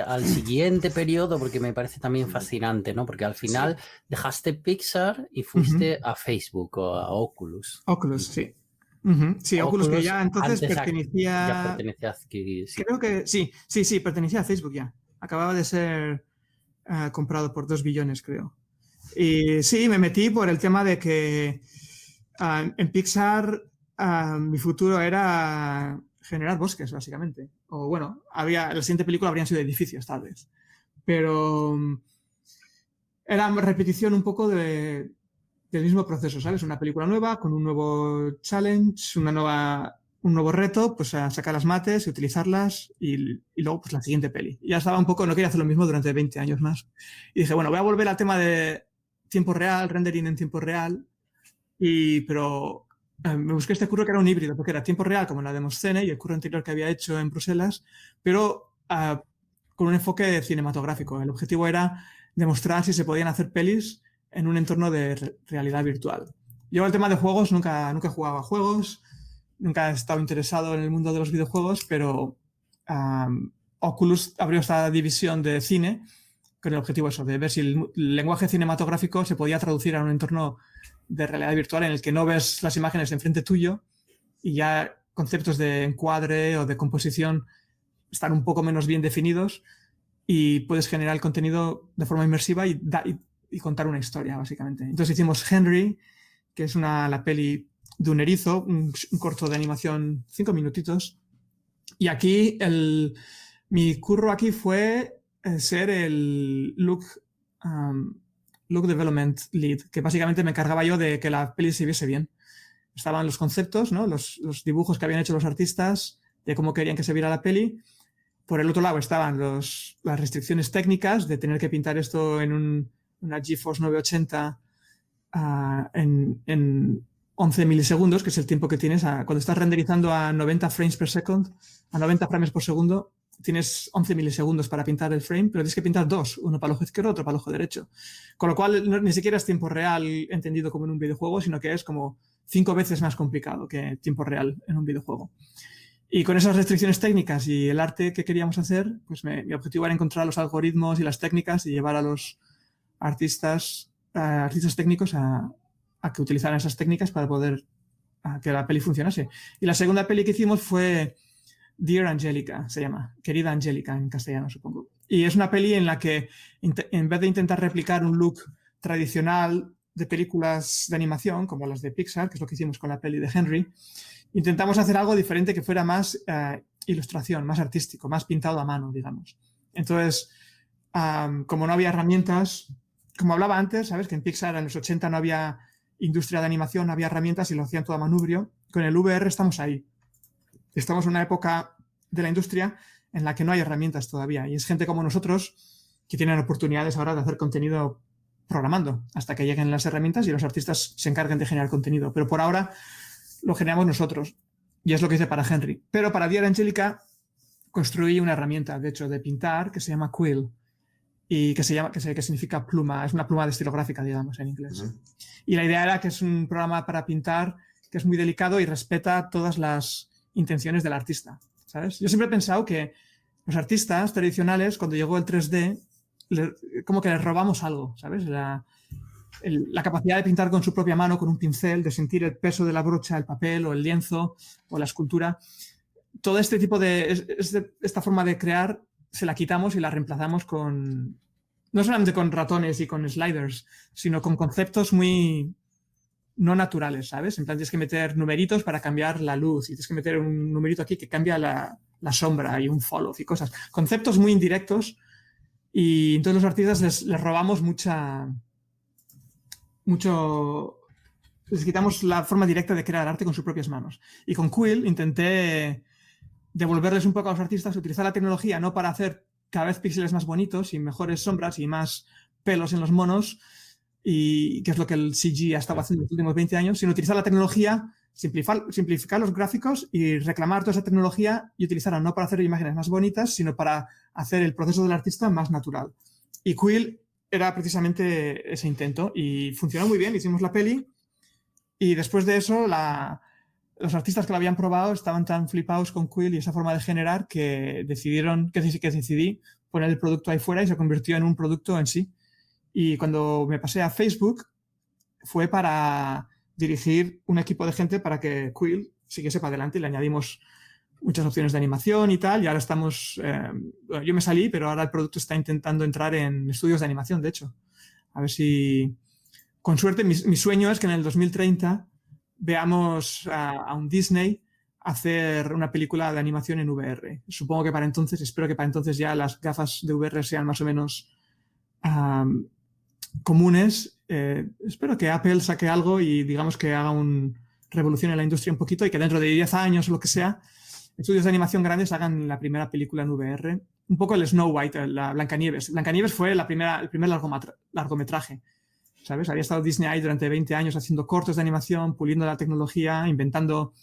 al siguiente periodo porque me parece también fascinante, ¿no? Porque al final dejaste Pixar y fuiste a Facebook o a Oculus. Oculus, sí. Sí, Oculus que ya entonces pertenecía... Ya pertenecía a... Sí. Creo que sí, pertenecía a Facebook ya. Acababa de ser comprado por 2 billones, creo. Y sí, me metí por el tema de que en Pixar mi futuro era generar bosques, básicamente. O bueno, la siguiente película habrían sido edificios, tal vez. Pero era repetición un poco del mismo proceso, ¿sabes? Una película nueva, con un nuevo challenge, una nueva un nuevo reto, pues a sacar las mates y utilizarlas y luego pues la siguiente peli. Y ya estaba un poco, no quería hacer lo mismo durante 20 años más. Y dije, bueno, voy a volver al tema de tiempo real, rendering en tiempo real, pero me busqué este curro que era un híbrido, porque era tiempo real como en la Demoscene y el curro anterior que había hecho en Bruselas, pero con un enfoque cinematográfico. El objetivo era demostrar si se podían hacer pelis en un entorno de realidad virtual. Yo el tema de juegos nunca he jugado a juegos, nunca he estado interesado en el mundo de los videojuegos, pero Oculus abrió esta división de cine con el objetivo eso, de ver si el lenguaje cinematográfico se podía traducir a un entorno de realidad virtual en el que no ves las imágenes enfrente tuyo y ya conceptos de encuadre o de composición están un poco menos bien definidos y puedes generar el contenido de forma inmersiva y contar una historia, básicamente. Entonces hicimos Henry, que es la peli de un erizo, un corto de animación, 5 minutitos. Y aquí mi curro aquí fue ser el look development lead, que básicamente me encargaba yo de que la peli se viese bien. Estaban los conceptos, ¿no? Los dibujos que habían hecho los artistas de cómo querían que se viera la peli. Por el otro lado estaban las restricciones técnicas de tener que pintar esto en una GeForce 980 en 11 milisegundos, que es el tiempo que tienes cuando estás renderizando a 90 frames per second, a 90 frames por segundo, tienes 11 milisegundos para pintar el frame, pero tienes que pintar dos, uno para el ojo izquierdo, otro para el ojo derecho. Con lo cual ni siquiera es tiempo real entendido como en un videojuego, sino que es como 5 veces más complicado que tiempo real en un videojuego. Y con esas restricciones técnicas y el arte que queríamos hacer, pues mi objetivo era encontrar los algoritmos y las técnicas y llevar a los artistas técnicos a que utilizaran esas técnicas para poder que la peli funcionase. Y la segunda peli que hicimos fue Dear Angelica, se llama, Querida Angélica en castellano, supongo. Y es una peli en la que en vez de intentar replicar un look tradicional de películas de animación, como las de Pixar, que es lo que hicimos con la peli de Henry, intentamos hacer algo diferente que fuera más ilustración, más artístico, más pintado a mano, digamos. Entonces, como no había herramientas, como hablaba antes, ¿sabes? Que en Pixar en los 80 no había industria de animación, no había herramientas y lo hacían todo a manubrio. Con el VR estamos ahí. Estamos en una época de la industria en la que no hay herramientas todavía. Y es gente como nosotros que tienen oportunidades ahora de hacer contenido programando hasta que lleguen las herramientas y los artistas se encarguen de generar contenido. Pero por ahora lo generamos nosotros. Y es lo que hice para Henry. Pero para Dear Angelica construí una herramienta, de hecho, de pintar que se llama Quill. Y que significa pluma. Es una pluma estilográfica, digamos, en inglés. Uh-huh. Y la idea era que es un programa para pintar que es muy delicado y respeta todas las intenciones del artista, ¿sabes? Yo siempre he pensado que los artistas tradicionales, cuando llegó el 3D, como que les robamos algo, ¿sabes? La capacidad de pintar con su propia mano, con un pincel, de sentir el peso de la brocha, el papel o el lienzo o la escultura. Todo este tipo esta forma de crear se la quitamos y la reemplazamos no solamente con ratones y con sliders, sino con conceptos muy no naturales, ¿sabes? En plan, tienes que meter numeritos para cambiar la luz y tienes que meter un numerito aquí que cambia la sombra y un follow y cosas. Conceptos muy indirectos y entonces los artistas les robamos les quitamos la forma directa de crear arte con sus propias manos. Y con Quill intenté devolverles un poco a los artistas, utilizar la tecnología no para hacer cada vez píxeles más bonitos y mejores sombras y más pelos en los monos, y que es lo que el CG ha estado haciendo en los últimos 20 años, sino utilizar la tecnología, simplificar los gráficos y reclamar toda esa tecnología y utilizarla no para hacer imágenes más bonitas, sino para hacer el proceso del artista más natural. Y Quill era precisamente ese intento y funcionó muy bien, hicimos la peli y después de eso los artistas que lo habían probado estaban tan flipados con Quill y esa forma de generar que decidí poner el producto ahí fuera y se convirtió en un producto en sí. Y cuando me pasé a Facebook fue para dirigir un equipo de gente para que Quill siguiese para adelante y le añadimos muchas opciones de animación y tal. Y ahora yo me salí, pero ahora el producto está intentando entrar en estudios de animación, de hecho. A ver si, con suerte, mi sueño es que en el 2030 veamos a un Disney hacer una película de animación en VR. Espero que para entonces ya las gafas de VR sean más o menos comunes. Espero que Apple saque algo y digamos que haga revolucione la industria un poquito y que dentro de 10 años o lo que sea, estudios de animación grandes hagan la primera película en VR. Un poco el Snow White, la Blancanieves. Blancanieves fue el primer largometraje. ¿Sabes? Había estado Disney ahí durante 20 años haciendo cortos de animación, puliendo la tecnología, inventando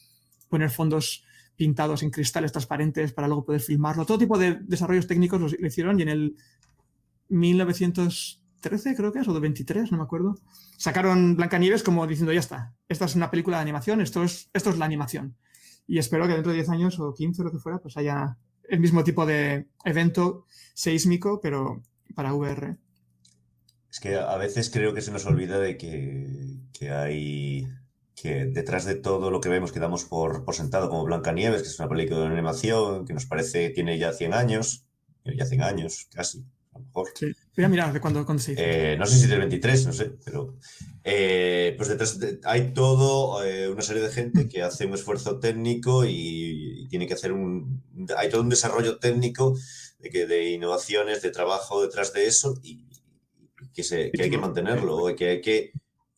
poner fondos pintados en cristales transparentes para luego poder filmarlo. Todo tipo de desarrollos técnicos lo hicieron y en el 1913, creo que es, o de 23, no me acuerdo, sacaron Blancanieves como diciendo, ya está, esta es una película de animación, esto es la animación. Y espero que dentro de 10 años o 15 o lo que fuera, pues haya el mismo tipo de evento sísmico, pero para VR. Es que a veces creo que se nos olvida de que hay... que detrás de todo lo que vemos que damos por sentado como Blancanieves, que es una película de animación que nos parece tiene ya 100 años, casi, a lo mejor. Sí, voy a mirar de cuándo se hizo. No sé si del 23, no sé, pero pues detrás hay todo una serie de gente que hace un esfuerzo técnico y tiene que hacer hay todo un desarrollo técnico de innovaciones, de trabajo detrás de eso y que hay que mantenerlo, que hay que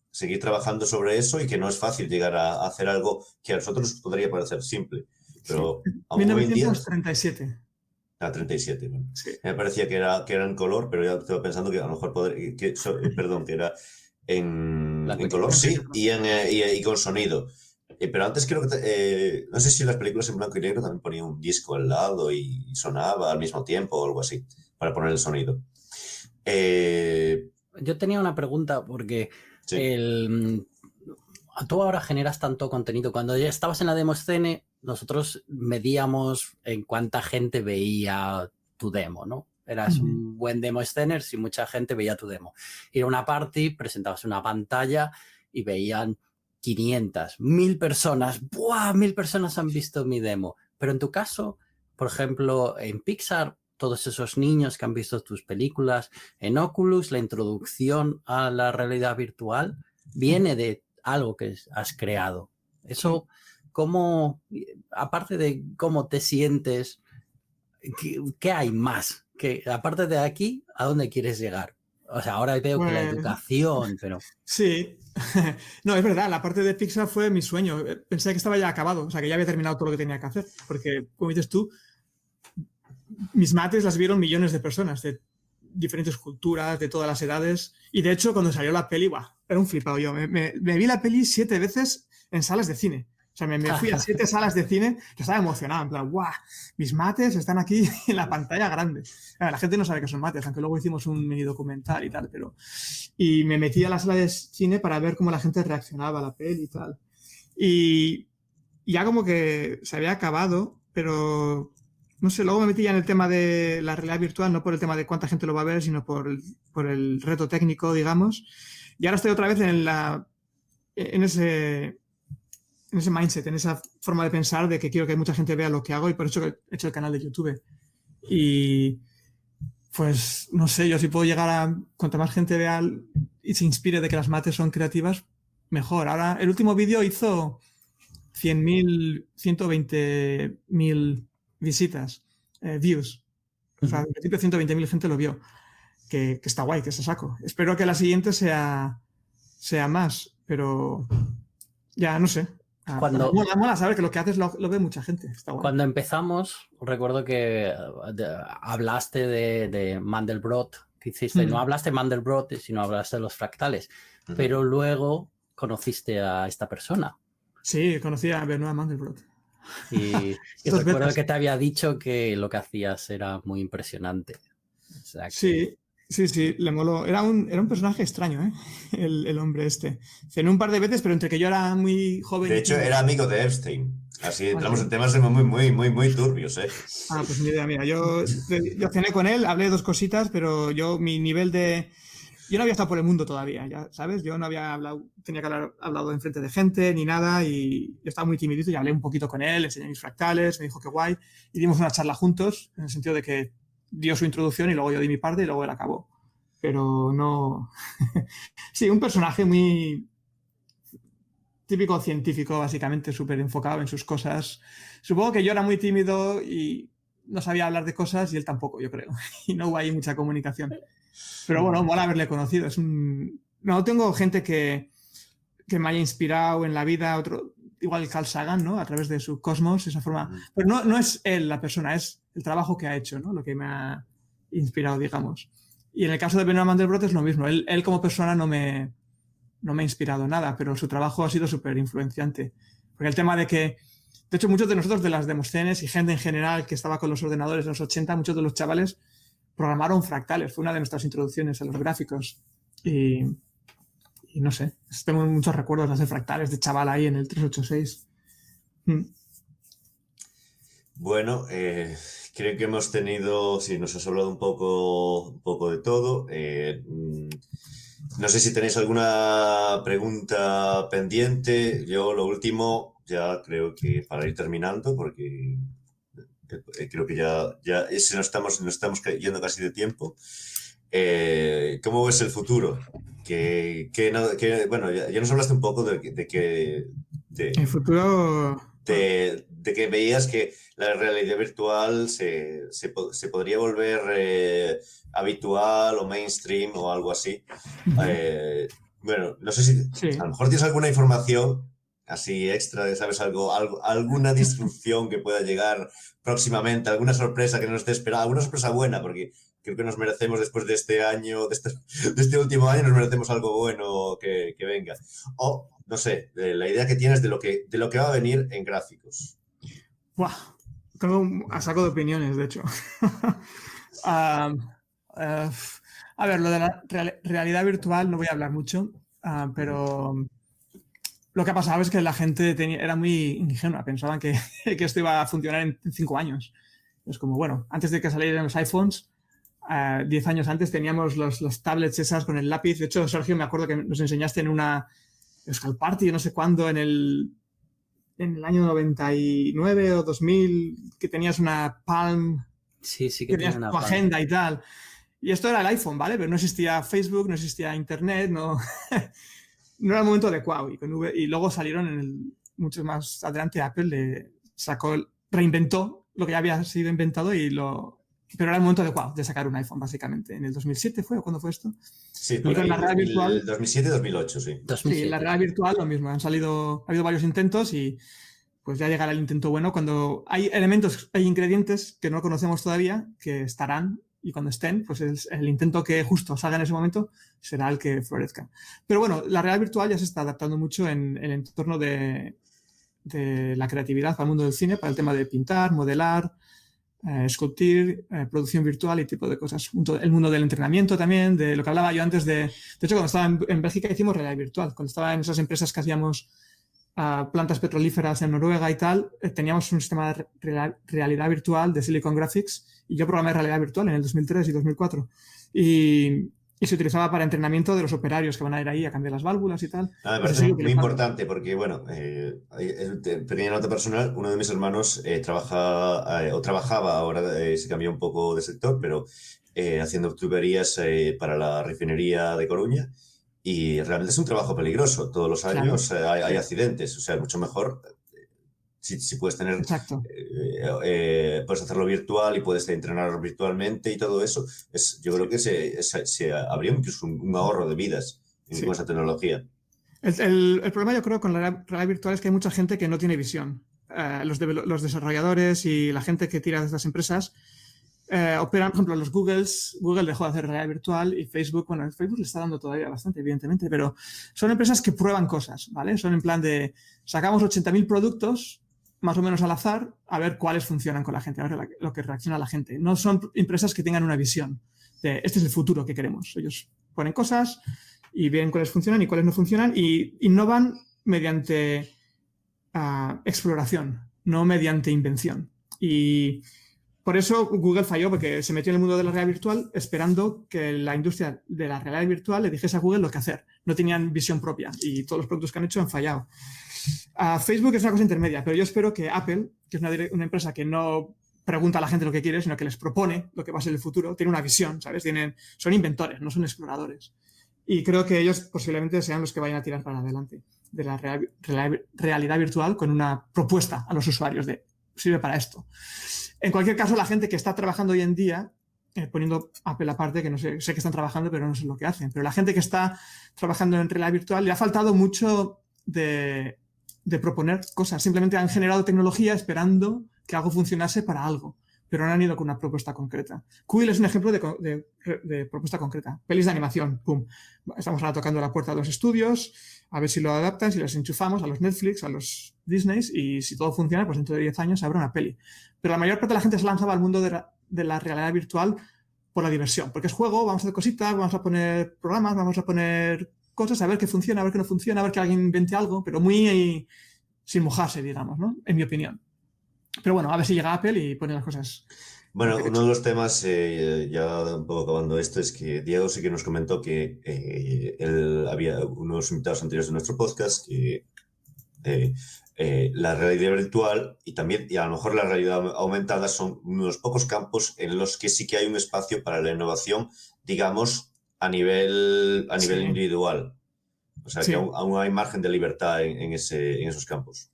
seguir trabajando sobre eso y que no es fácil llegar a hacer algo que a nosotros podría parecer simple. Pero sí. aún hoy en día... 1937. 37, bueno. Sí. Me parecía que era en color, pero ya estaba pensando que a lo mejor que era en color, sí, y con sonido. Pero antes creo que... no sé si las películas en blanco y negro también ponían un disco al lado y sonaba al mismo tiempo o algo así, para poner el sonido. Yo tenía una pregunta porque sí. Tú ahora generas tanto contenido. Cuando ya estabas en la Demoscene, nosotros medíamos en cuánta gente veía tu demo, ¿no? Eras un buen Demoscener si mucha gente veía tu demo. Ir a una party, presentabas una pantalla y veían 500, 1000 personas. ¡Buah! 1000 personas han visto mi demo. Pero en tu caso, por ejemplo, en Pixar, todos esos niños que han visto tus películas, en Oculus, la introducción a la realidad virtual viene de algo que has creado. Eso, ¿cómo, aparte de cómo te sientes, qué hay más? Que aparte de aquí, ¿a dónde quieres llegar? O sea, ahora veo que la educación, pero... Sí, no, es verdad, la parte de Pixar fue mi sueño. Pensé que estaba ya acabado, o sea, que ya había terminado todo lo que tenía que hacer, porque, como dices tú, mis mates las vieron millones de personas de diferentes culturas, de todas las edades. Y de hecho, cuando salió la peli, ¡buah! Era un flipado yo. Me vi la peli 7 veces en salas de cine. O sea, me fui a 7 salas de cine que estaba emocionado. En plan, ¡guau! Mis mates están aquí en la pantalla grande. La gente no sabe que son mates, aunque luego hicimos un mini documental y tal, pero... Y me metí a la sala de cine para ver cómo la gente reaccionaba a la peli y tal. Y ya como que se había acabado, pero... No sé, luego me metí ya en el tema de la realidad virtual, no por el tema de cuánta gente lo va a ver, sino por el reto técnico, digamos. Y ahora estoy otra vez en ese mindset, en esa forma de pensar de que quiero que mucha gente vea lo que hago y por eso he hecho el canal de YouTube. Y pues, no sé, yo si puedo llegar a... Cuanta más gente vea y se inspire de que las mates son creativas, mejor. Ahora, el último vídeo hizo 100.000, 120.000... visitas, views. O sea, al principio 120.000 gente lo vio. Que está guay, que se saco. Espero que la siguiente sea más, pero ya no sé. Mola saber que lo que haces lo ve mucha gente. Está guay. Cuando empezamos, recuerdo que hablaste de Mandelbrot, que hiciste, no hablaste de Mandelbrot, sino hablaste de los fractales. Pero luego conociste a esta persona. Sí, conocí a Benoît Mandelbrot. Y recuerdo que te había dicho que lo que hacías era muy impresionante. O sea que... Sí, le moló. Era un personaje extraño, el hombre este. Cenó un par de veces, pero entre que yo era muy joven... De hecho, era amigo de Epstein. Así entramos en temas muy turbios, pues ni idea, mira. Yo cené con él, hablé 2 cositas, pero mi nivel de... Yo no había estado por el mundo todavía, ya sabes, yo no había tenía que haber hablado enfrente de gente ni nada y yo estaba muy timidito y hablé un poquito con él, le enseñé mis fractales, me dijo que guay y dimos una charla juntos en el sentido de que dio su introducción y luego yo di mi parte y luego él acabó. Pero no... Sí, un personaje muy típico científico, básicamente, súper enfocado en sus cosas. Supongo que yo era muy tímido y no sabía hablar de cosas y él tampoco, yo creo. Y no hubo ahí mucha comunicación. Pero bueno, mola haberle conocido. No tengo gente que me haya inspirado en la vida. igual Carl Sagan, ¿no? A través de su Cosmos, esa forma. Pero no es él la persona, es el trabajo que ha hecho, ¿no? Lo que me ha inspirado, digamos. Y en el caso de Benoît Mandelbrot es lo mismo. Él como persona no me ha inspirado nada, pero su trabajo ha sido súper influenciante. Porque el tema de que, de hecho, muchos de nosotros de las Demoscenes y gente en general que estaba con los ordenadores en los 80, muchos de los chavales programaron fractales. Fue una de nuestras introducciones a los gráficos. Y no sé, tengo muchos recuerdos de hacer fractales de chaval ahí en el 386. Bueno, creo que hemos tenido, sí, nos has hablado un poco de todo. No sé si tenéis alguna pregunta pendiente. Yo lo último, ya creo que para ir terminando, porque creo que ya nos estamos yendo casi de tiempo. ¿Cómo ves el futuro? Bueno, ya nos hablaste un poco de que... El futuro... De que veías que la realidad virtual se podría volver habitual o mainstream o algo así. Bueno, no sé si Sí. a lo mejor tienes alguna información así extra, ¿sabes? Alguna disrupción que pueda llegar próximamente, alguna sorpresa que no nos esté esperando, alguna sorpresa buena, porque creo que nos merecemos después de este año, de este último año, nos merecemos algo bueno que venga. O, no sé, la idea que tienes de lo que va a venir en gráficos. Buah, tengo a saco de opiniones, de hecho. A ver, lo de la realidad virtual no voy a hablar mucho, pero lo que ha pasado es que la gente era muy ingenua, pensaban que esto iba a funcionar en 5 años. Es como, bueno, antes de que salieran los iPhones, 10 años antes teníamos los tablets esas con el lápiz. De hecho, Sergio, me acuerdo que nos enseñaste en una Euskal Party, no sé cuándo, en el año 99 o 2000, que tenías una Palm, Sí, que tenías tu agenda y tal. Y esto era el iPhone, ¿vale? Pero no existía Facebook, no existía Internet, no era el momento adecuado. Y luego salieron mucho más adelante, Apple reinventó lo que ya había sido inventado pero era el momento adecuado de sacar un iPhone, básicamente. ¿En el 2007 fue o cuándo fue esto? Sí, por ahí, la realidad virtual, el 2007-2008, sí. 2007. Sí, la realidad virtual lo mismo. Ha habido varios intentos y pues ya llegará el intento bueno cuando hay elementos, hay ingredientes que no conocemos todavía, que estarán, y cuando estén, pues el intento que justo salga en ese momento será el que florezca. Pero bueno, la realidad virtual ya se está adaptando mucho en el entorno de la creatividad para el mundo del cine, para el tema de pintar, modelar, esculpir, producción virtual y tipo de cosas. El mundo del entrenamiento también, de lo que hablaba yo antes de hecho, cuando estaba en Bélgica hicimos realidad virtual. Cuando estaba en esas empresas que hacíamos plantas petrolíferas en Noruega y tal, teníamos un sistema de realidad virtual de Silicon Graphics y yo programé realidad virtual en el 2003 y 2004. Y se utilizaba para entrenamiento de los operarios que van a ir ahí a cambiar las válvulas y tal. Me parece muy importante porque, bueno, pequeña nota personal, uno de mis hermanos trabajaba, ahora se cambió un poco de sector, pero haciendo tuberías para la refinería de Coruña, y realmente es un trabajo peligroso. Todos los años hay accidentes, o sea, mucho mejor si puedes tener... Exacto. Puedes hacerlo virtual y puedes entrenar virtualmente y todo eso. Yo creo que habría incluso un ahorro de vidas con esa tecnología. El problema, yo creo, con la realidad virtual es que hay mucha gente que no tiene visión. Los desarrolladores y la gente que tira de estas empresas operan, por ejemplo, Google dejó de hacer realidad virtual y Facebook le está dando todavía bastante, evidentemente, pero son empresas que prueban cosas, ¿vale? Son en plan de, sacamos 80.000 productos, más o menos al azar, a ver cuáles funcionan con la gente, a ver lo que reacciona la gente. No son empresas que tengan una visión de, este es el futuro que queremos. Ellos ponen cosas y ven cuáles funcionan y cuáles no funcionan y innovan mediante exploración, no mediante invención. Y por eso Google falló, porque se metió en el mundo de la realidad virtual esperando que la industria de la realidad virtual le dijese a Google lo que hacer. No tenían visión propia y todos los productos que han hecho han fallado. Facebook es una cosa intermedia, pero yo espero que Apple, que es una empresa que no pregunta a la gente lo que quiere, sino que les propone lo que va a ser el futuro, tiene una visión, ¿sabes? Son inventores, no son exploradores. Y creo que ellos posiblemente sean los que vayan a tirar para adelante de la realidad virtual con una propuesta a los usuarios de sirve para esto. En cualquier caso, la gente que está trabajando hoy en día, poniendo Apple aparte, que no sé que están trabajando, pero no sé lo que hacen, pero la gente que está trabajando en realidad virtual le ha faltado mucho de de proponer cosas. Simplemente han generado tecnología esperando que algo funcionase para algo, pero no han ido con una propuesta concreta. Quill es un ejemplo de propuesta concreta. Pelis de animación, pum. Estamos ahora tocando la puerta de los estudios, a ver si lo adaptan, si los enchufamos a los Netflix, a los Disney, y si todo funciona, pues dentro de 10 años habrá una peli. Pero la mayor parte de la gente se lanzaba al mundo de la realidad virtual por la diversión, porque es juego, vamos a hacer cositas, vamos a poner programas, vamos a poner cosas, a ver qué funciona, a ver qué no funciona, a ver que alguien invente algo, pero muy sin mojarse, digamos, ¿no? En mi opinión. Pero bueno, a ver si llega Apple y pone las cosas. Bueno, uno de los temas, ya un poco acabando esto, es que Diego sí que nos comentó que él había unos invitados anteriores de nuestro podcast que la realidad virtual y a lo mejor la realidad aumentada son uno de los pocos campos en los que sí que hay un espacio para la innovación, digamos, a nivel individual. O sea, que aún hay margen de libertad en esos campos.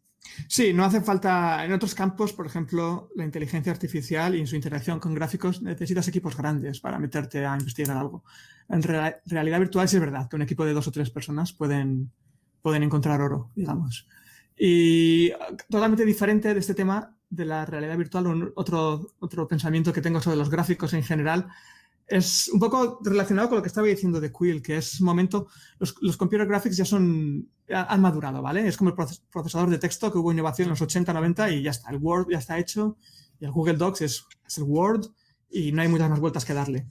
Sí, no hace falta. En otros campos, por ejemplo, la inteligencia artificial y en su interacción con gráficos, necesitas equipos grandes para meterte a investigar algo. En realidad virtual sí es verdad que un equipo de 2 o 3 personas pueden encontrar oro, digamos. Y totalmente diferente de este tema de la realidad virtual, otro pensamiento que tengo sobre los gráficos en general es un poco relacionado con lo que estaba diciendo de Quill, que es momento, los computer graphics ya han madurado, ¿vale? Es como el procesador de texto que hubo innovación en los 80, 90 y ya está. El Word ya está hecho y el Google Docs es el Word y no hay muchas más vueltas que darle.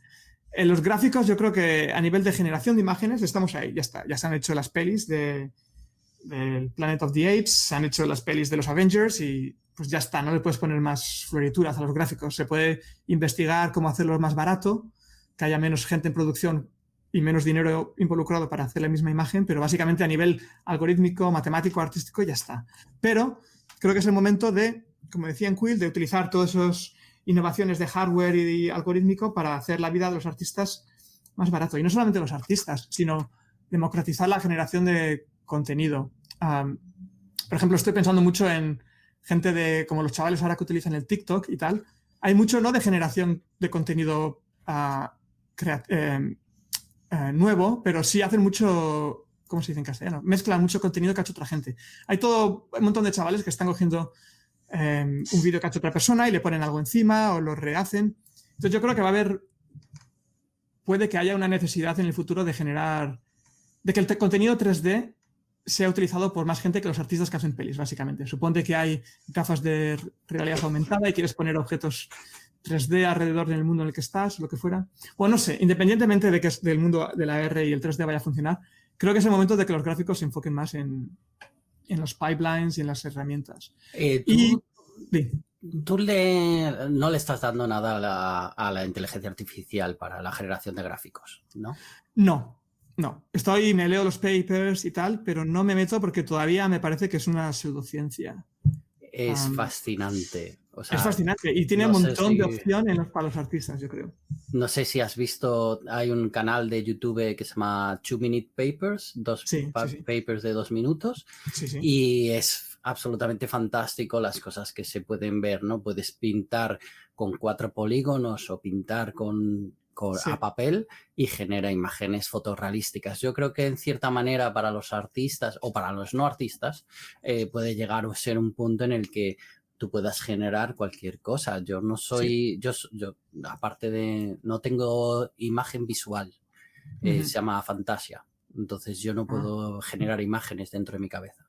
En los gráficos yo creo que a nivel de generación de imágenes estamos ahí, ya está. Ya se han hecho las pelis del Planet of the Apes, se han hecho las pelis de los Avengers y pues ya está, no le puedes poner más florituras a los gráficos. Se puede investigar cómo hacerlo más barato, que haya menos gente en producción y menos dinero involucrado para hacer la misma imagen, pero básicamente a nivel algorítmico, matemático, artístico, ya está. Pero creo que es el momento de, como decía en Quill, de utilizar todas esas innovaciones de hardware y algorítmico para hacer la vida de los artistas más barato. Y no solamente los artistas, sino democratizar la generación de contenido. Por ejemplo, estoy pensando mucho en gente como los chavales ahora que utilizan el TikTok y tal. Hay mucho, ¿no?, de generación de contenido nuevo, pero sí hacen mucho, ¿cómo se dice en castellano? Mezclan mucho contenido que ha hecho otra gente. Hay un montón de chavales que están cogiendo un vídeo que ha hecho otra persona y le ponen algo encima o lo rehacen. Entonces yo creo que puede que haya una necesidad en el futuro de que el contenido 3D sea utilizado por más gente que los artistas que hacen pelis, básicamente. Suponte que hay gafas de realidad aumentada y quieres poner objetos 3D alrededor del mundo en el que estás, lo que fuera. Bueno, no sé, independientemente de que del mundo de la R y el 3D vaya a funcionar, creo que es el momento de que los gráficos se enfoquen más en los pipelines y en las herramientas. Tú no le estás dando nada a la inteligencia artificial para la generación de gráficos, ¿no? No. Me leo los papers y tal, pero no me meto porque todavía me parece que es una pseudociencia. Es fascinante. O sea, es fascinante y tiene un montón de opciones para los artistas, yo creo. No sé si has visto, hay un canal de YouTube que se llama 2 Minute Papers, papers de 2 minutos, y es absolutamente fantástico las cosas que se pueden ver, ¿no? Puedes pintar con 4 polígonos o pintar a papel y genera imágenes fotorrealísticas. Yo creo que en cierta manera para los artistas o para los no artistas puede llegar a ser un punto en el que tú puedas generar cualquier cosa. Yo no soy, yo aparte de, no tengo imagen visual, se llama fantasia. Entonces yo no puedo generar imágenes dentro de mi cabeza.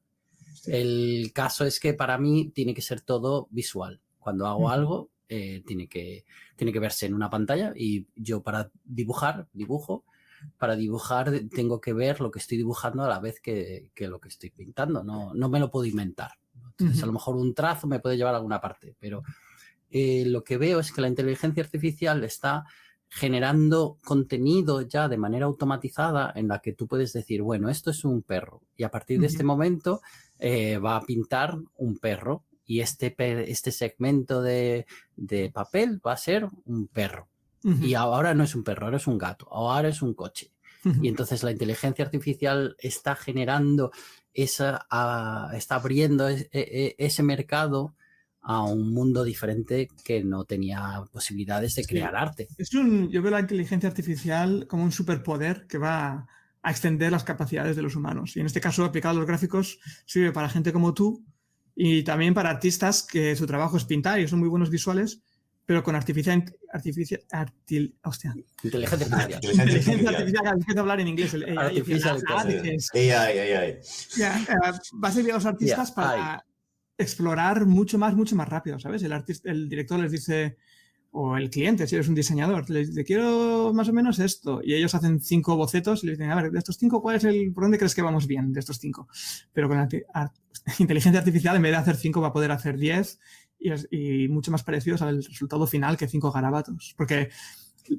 El caso es que para mí tiene que ser todo visual. Cuando hago algo, tiene que verse en una pantalla y yo para dibujo. Para dibujar tengo que ver lo que estoy dibujando a la vez que lo que estoy pintando. No me lo puedo inventar. Entonces, a lo mejor un trazo me puede llevar a alguna parte, pero lo que veo es que la inteligencia artificial está generando contenido ya de manera automatizada en la que tú puedes decir, bueno, esto es un perro y a partir de este momento va a pintar un perro y este segmento de papel va a ser un perro. Y ahora no es un perro, ahora es un gato, ahora es un coche. Y entonces la inteligencia artificial está generando está abriendo ese mercado a un mundo diferente que no tenía posibilidades de crear arte. Yo veo la inteligencia artificial como un superpoder que va a extender las capacidades de los humanos. Y en este caso, aplicado a los gráficos, sirve para gente como tú y también para artistas que su trabajo es pintar y son muy buenos visuales, pero con inteligencia artificial. Inteligencia artificial, empiezo a hablar en inglés. AI. Va a servir a los artistas para explorar mucho más rápido, ¿sabes? El director les dice, o el cliente, si eres un diseñador, les dice, quiero más o menos esto. Y ellos hacen 5 bocetos y les dicen, a ver, de estos 5, ¿por dónde crees que vamos bien de estos 5? Pero con la inteligencia artificial, en vez de hacer 5, va a poder hacer 10 y mucho más parecidos al resultado final que 5 garabatos. Porque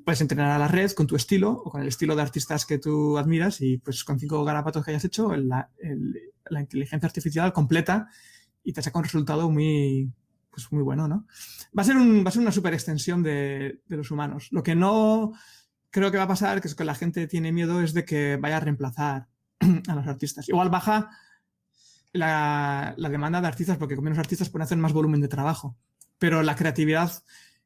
puedes entrenar a la red con tu estilo o con el estilo de artistas que tú admiras y pues con 5 garabatos que hayas hecho, la inteligencia artificial completa y te saca un resultado muy bueno, ¿no? Va a ser una super extensión de los humanos. Lo que no creo que va a pasar, que es que la gente tiene miedo, es de que vaya a reemplazar a los artistas. Igual baja la demanda de artistas porque con menos artistas pueden hacer más volumen de trabajo. Pero la creatividad,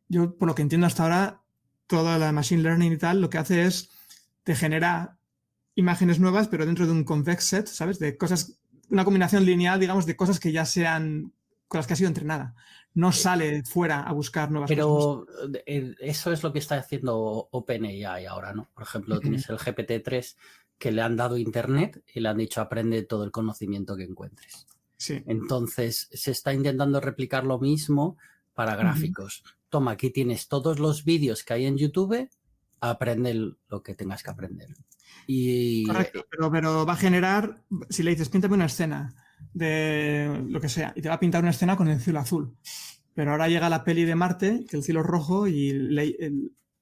yo por lo que entiendo hasta ahora, toda la machine learning y tal, lo que hace es te genera imágenes nuevas, pero dentro de un convex set, ¿sabes? De cosas, una combinación lineal, digamos, de cosas que ya sean con las que ha sido entrenada. No sale fuera a buscar nuevas cosas. Pero eso es lo que está haciendo OpenAI ahora, ¿no? Por ejemplo, tienes el GPT-3 que le han dado internet y le han dicho aprende todo el conocimiento que encuentres. Sí. Entonces, se está intentando replicar lo mismo para gráficos. Toma, aquí tienes todos los vídeos que hay en YouTube, aprende lo que tengas que aprender. Correcto, pero va a generar, si le dices, píntame una escena de lo que sea, y te va a pintar una escena con el cielo azul. Pero ahora llega la peli de Marte, que el cielo es rojo y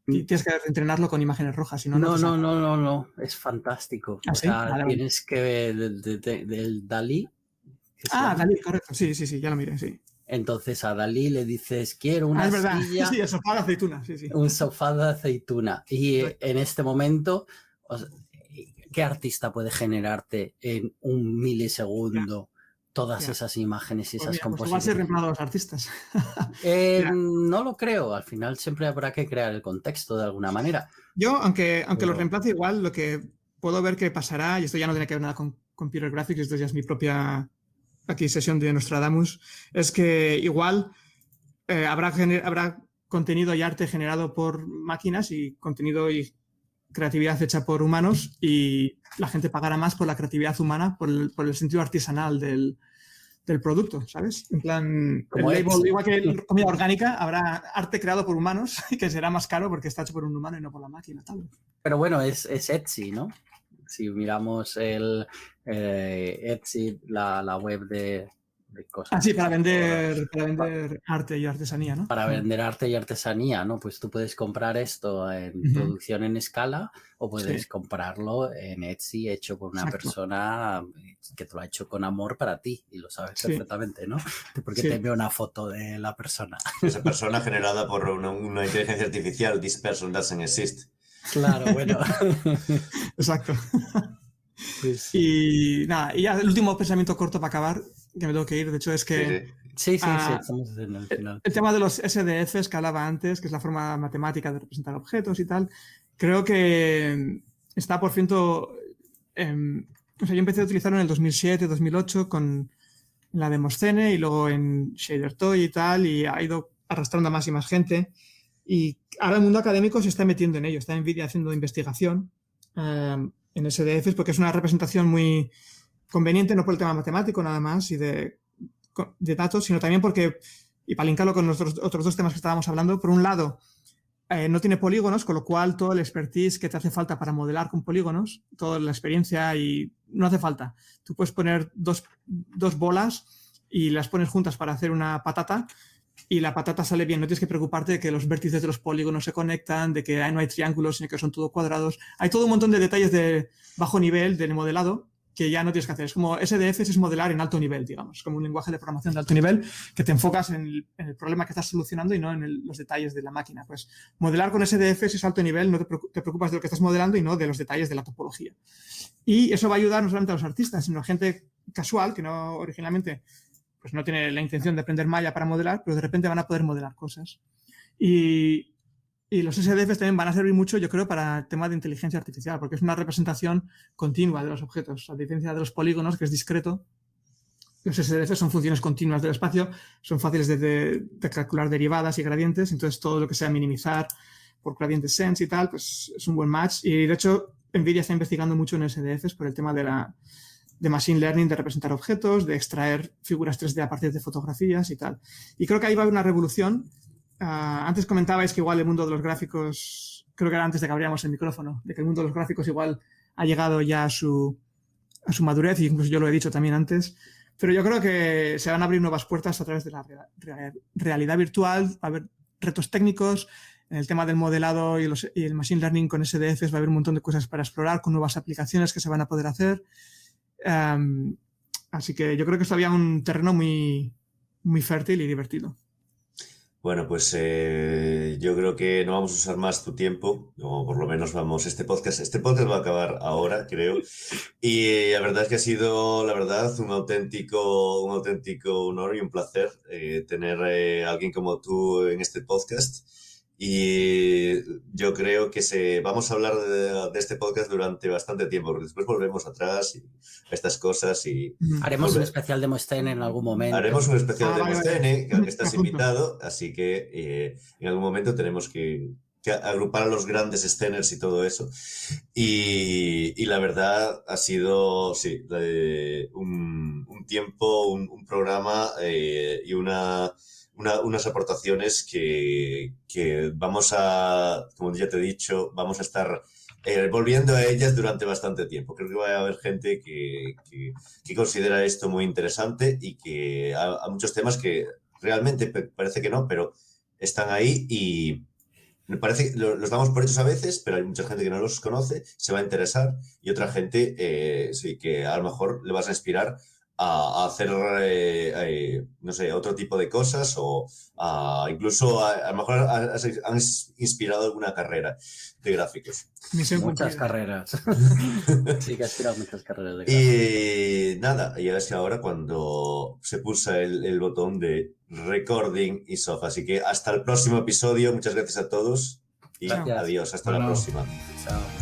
tienes que entrenarlo con imágenes rojas. Si no, no, es fantástico. ¿Ah, o sí? sea, Vale. Tienes que ver del Dalí. Dalí, correcto. Sí, ya lo miré, sí. Entonces a Dalí le dices, quiero una es verdad. silla, Sí, el sofá de aceituna. Sí. un sofá de aceituna. Y en este momento, ¿qué artista puede generarte en un milisegundo todas esas imágenes y esas composiciones? Igual se reemplazan a los artistas. No lo creo. Al final siempre habrá que crear el contexto de alguna manera. Yo, aunque los reemplace, igual lo que puedo ver que pasará, y esto ya no tiene que ver nada con Computer Graphics, esto ya es mi propia sesión de Nostradamus, es que igual habrá contenido y arte generado por máquinas y contenido y creatividad hecha por humanos y la gente pagará más por la creatividad humana, por el sentido artesanal del producto, ¿sabes? En plan, el label, igual que comida orgánica, habrá arte creado por humanos que será más caro porque está hecho por un humano y no por la máquina, tal. Pero bueno, es Etsy, ¿no? Si miramos el Etsy, la web de cosas. Sí, para vender arte y artesanía, ¿no? Para vender arte y artesanía, ¿no? Pues tú puedes comprar esto en producción en escala o puedes comprarlo en Etsy hecho por una persona que te lo ha hecho con amor para ti y lo sabes perfectamente, ¿no? Porque te envía una foto de la persona. Esa persona generada por una inteligencia artificial, this person doesn't exist. Claro, bueno. Exacto. Pues... Y nada, y ya el último pensamiento corto para acabar, que me tengo que ir, de hecho, es que... Sí, estamos en el final. El tema de los SDFs que hablaba antes, que es la forma matemática de representar objetos y tal, creo que está por ciento... o sea, yo empecé a utilizarlo en el 2007, 2008 con la Demoscene y luego en ShaderToy y tal, y ha ido arrastrando a más y más gente. Y ahora el mundo académico se está metiendo en ello, está NVIDIA haciendo investigación en SDFs porque es una representación muy conveniente, no por el tema matemático nada más y de datos, sino también porque, y para linkarlo con los otros dos temas que estábamos hablando, por un lado, no tiene polígonos, con lo cual todo el expertise que te hace falta para modelar con polígonos, toda la experiencia y no hace falta. Tú puedes poner dos bolas y las pones juntas para hacer una patata y la patata sale bien. No tienes que preocuparte de que los vértices de los polígonos se conectan, de que no hay triángulos, sino que son todo cuadrados. Hay todo un montón de detalles de bajo nivel del modelado que ya no tienes que hacer. Es como SDFs es modelar en alto nivel, digamos, como un lenguaje de programación de alto nivel que te enfocas en el problema que estás solucionando y no en los detalles de la máquina. Pues modelar con SDFs es alto nivel, no te preocupas de lo que estás modelando y no de los detalles de la topología. Y eso va a ayudar no solamente a los artistas, sino a gente casual que no originalmente pues no tiene la intención de aprender Maya para modelar, pero de repente van a poder modelar cosas. Y Y los SDFs también van a servir mucho, yo creo, para el tema de inteligencia artificial, porque es una representación continua de los objetos, a diferencia de los polígonos, que es discreto. Los SDFs son funciones continuas del espacio, son fáciles de calcular derivadas y gradientes, entonces todo lo que sea minimizar por gradiente sense y tal, pues es un buen match. Y de hecho, NVIDIA está investigando mucho en SDFs por el tema de machine learning, de representar objetos, de extraer figuras 3D a partir de fotografías y tal. Y creo que ahí va a haber una revolución. Antes comentabais que igual el mundo de los gráficos, creo que era antes de que abriéramos el micrófono, de que el mundo de los gráficos igual ha llegado ya a su madurez, y incluso yo lo he dicho también antes. Pero yo creo que se van a abrir nuevas puertas a través de la realidad virtual, va a haber retos técnicos. En el tema del modelado y el machine learning con SDFs va a haber un montón de cosas para explorar, con nuevas aplicaciones que se van a poder hacer. Así que yo creo que es todavía un terreno muy, muy fértil y divertido. Bueno, pues yo creo que no vamos a usar más tu tiempo, o por lo menos vamos, este podcast va a acabar ahora, creo, y la verdad es que ha sido, la verdad, un auténtico honor y un placer tener a alguien como tú en este podcast. Y yo creo que vamos a hablar de este podcast durante bastante tiempo, porque después volvemos atrás y estas cosas y... Haremos un especial de Mustaine en algún momento. Haremos un especial de Mustaine, que estás Apunto. invitado, así que en algún momento tenemos que agrupar a los grandes Steners y todo eso. Y la verdad ha sido, sí, un tiempo, un programa y unas aportaciones que vamos a, como ya te he dicho, vamos a estar volviendo a ellas durante bastante tiempo. Creo que va a haber gente que considera esto muy interesante y que hay muchos temas que realmente parece que no, pero están ahí y me parece que los damos por hechos a veces, pero hay mucha gente que no los conoce, se va a interesar, y otra gente sí, que a lo mejor le vas a inspirar a hacer, no sé, otro tipo de cosas, o incluso a lo mejor han inspirado alguna carrera de gráficos. Muchas carreras. Sí, que ha inspirado muchas carreras de gráficos. Y nada, ya es que ahora cuando se pulsa el botón de recording is off. Así que hasta el próximo episodio. Muchas gracias a todos y Gracias. adiós. Hasta la próxima. Chao.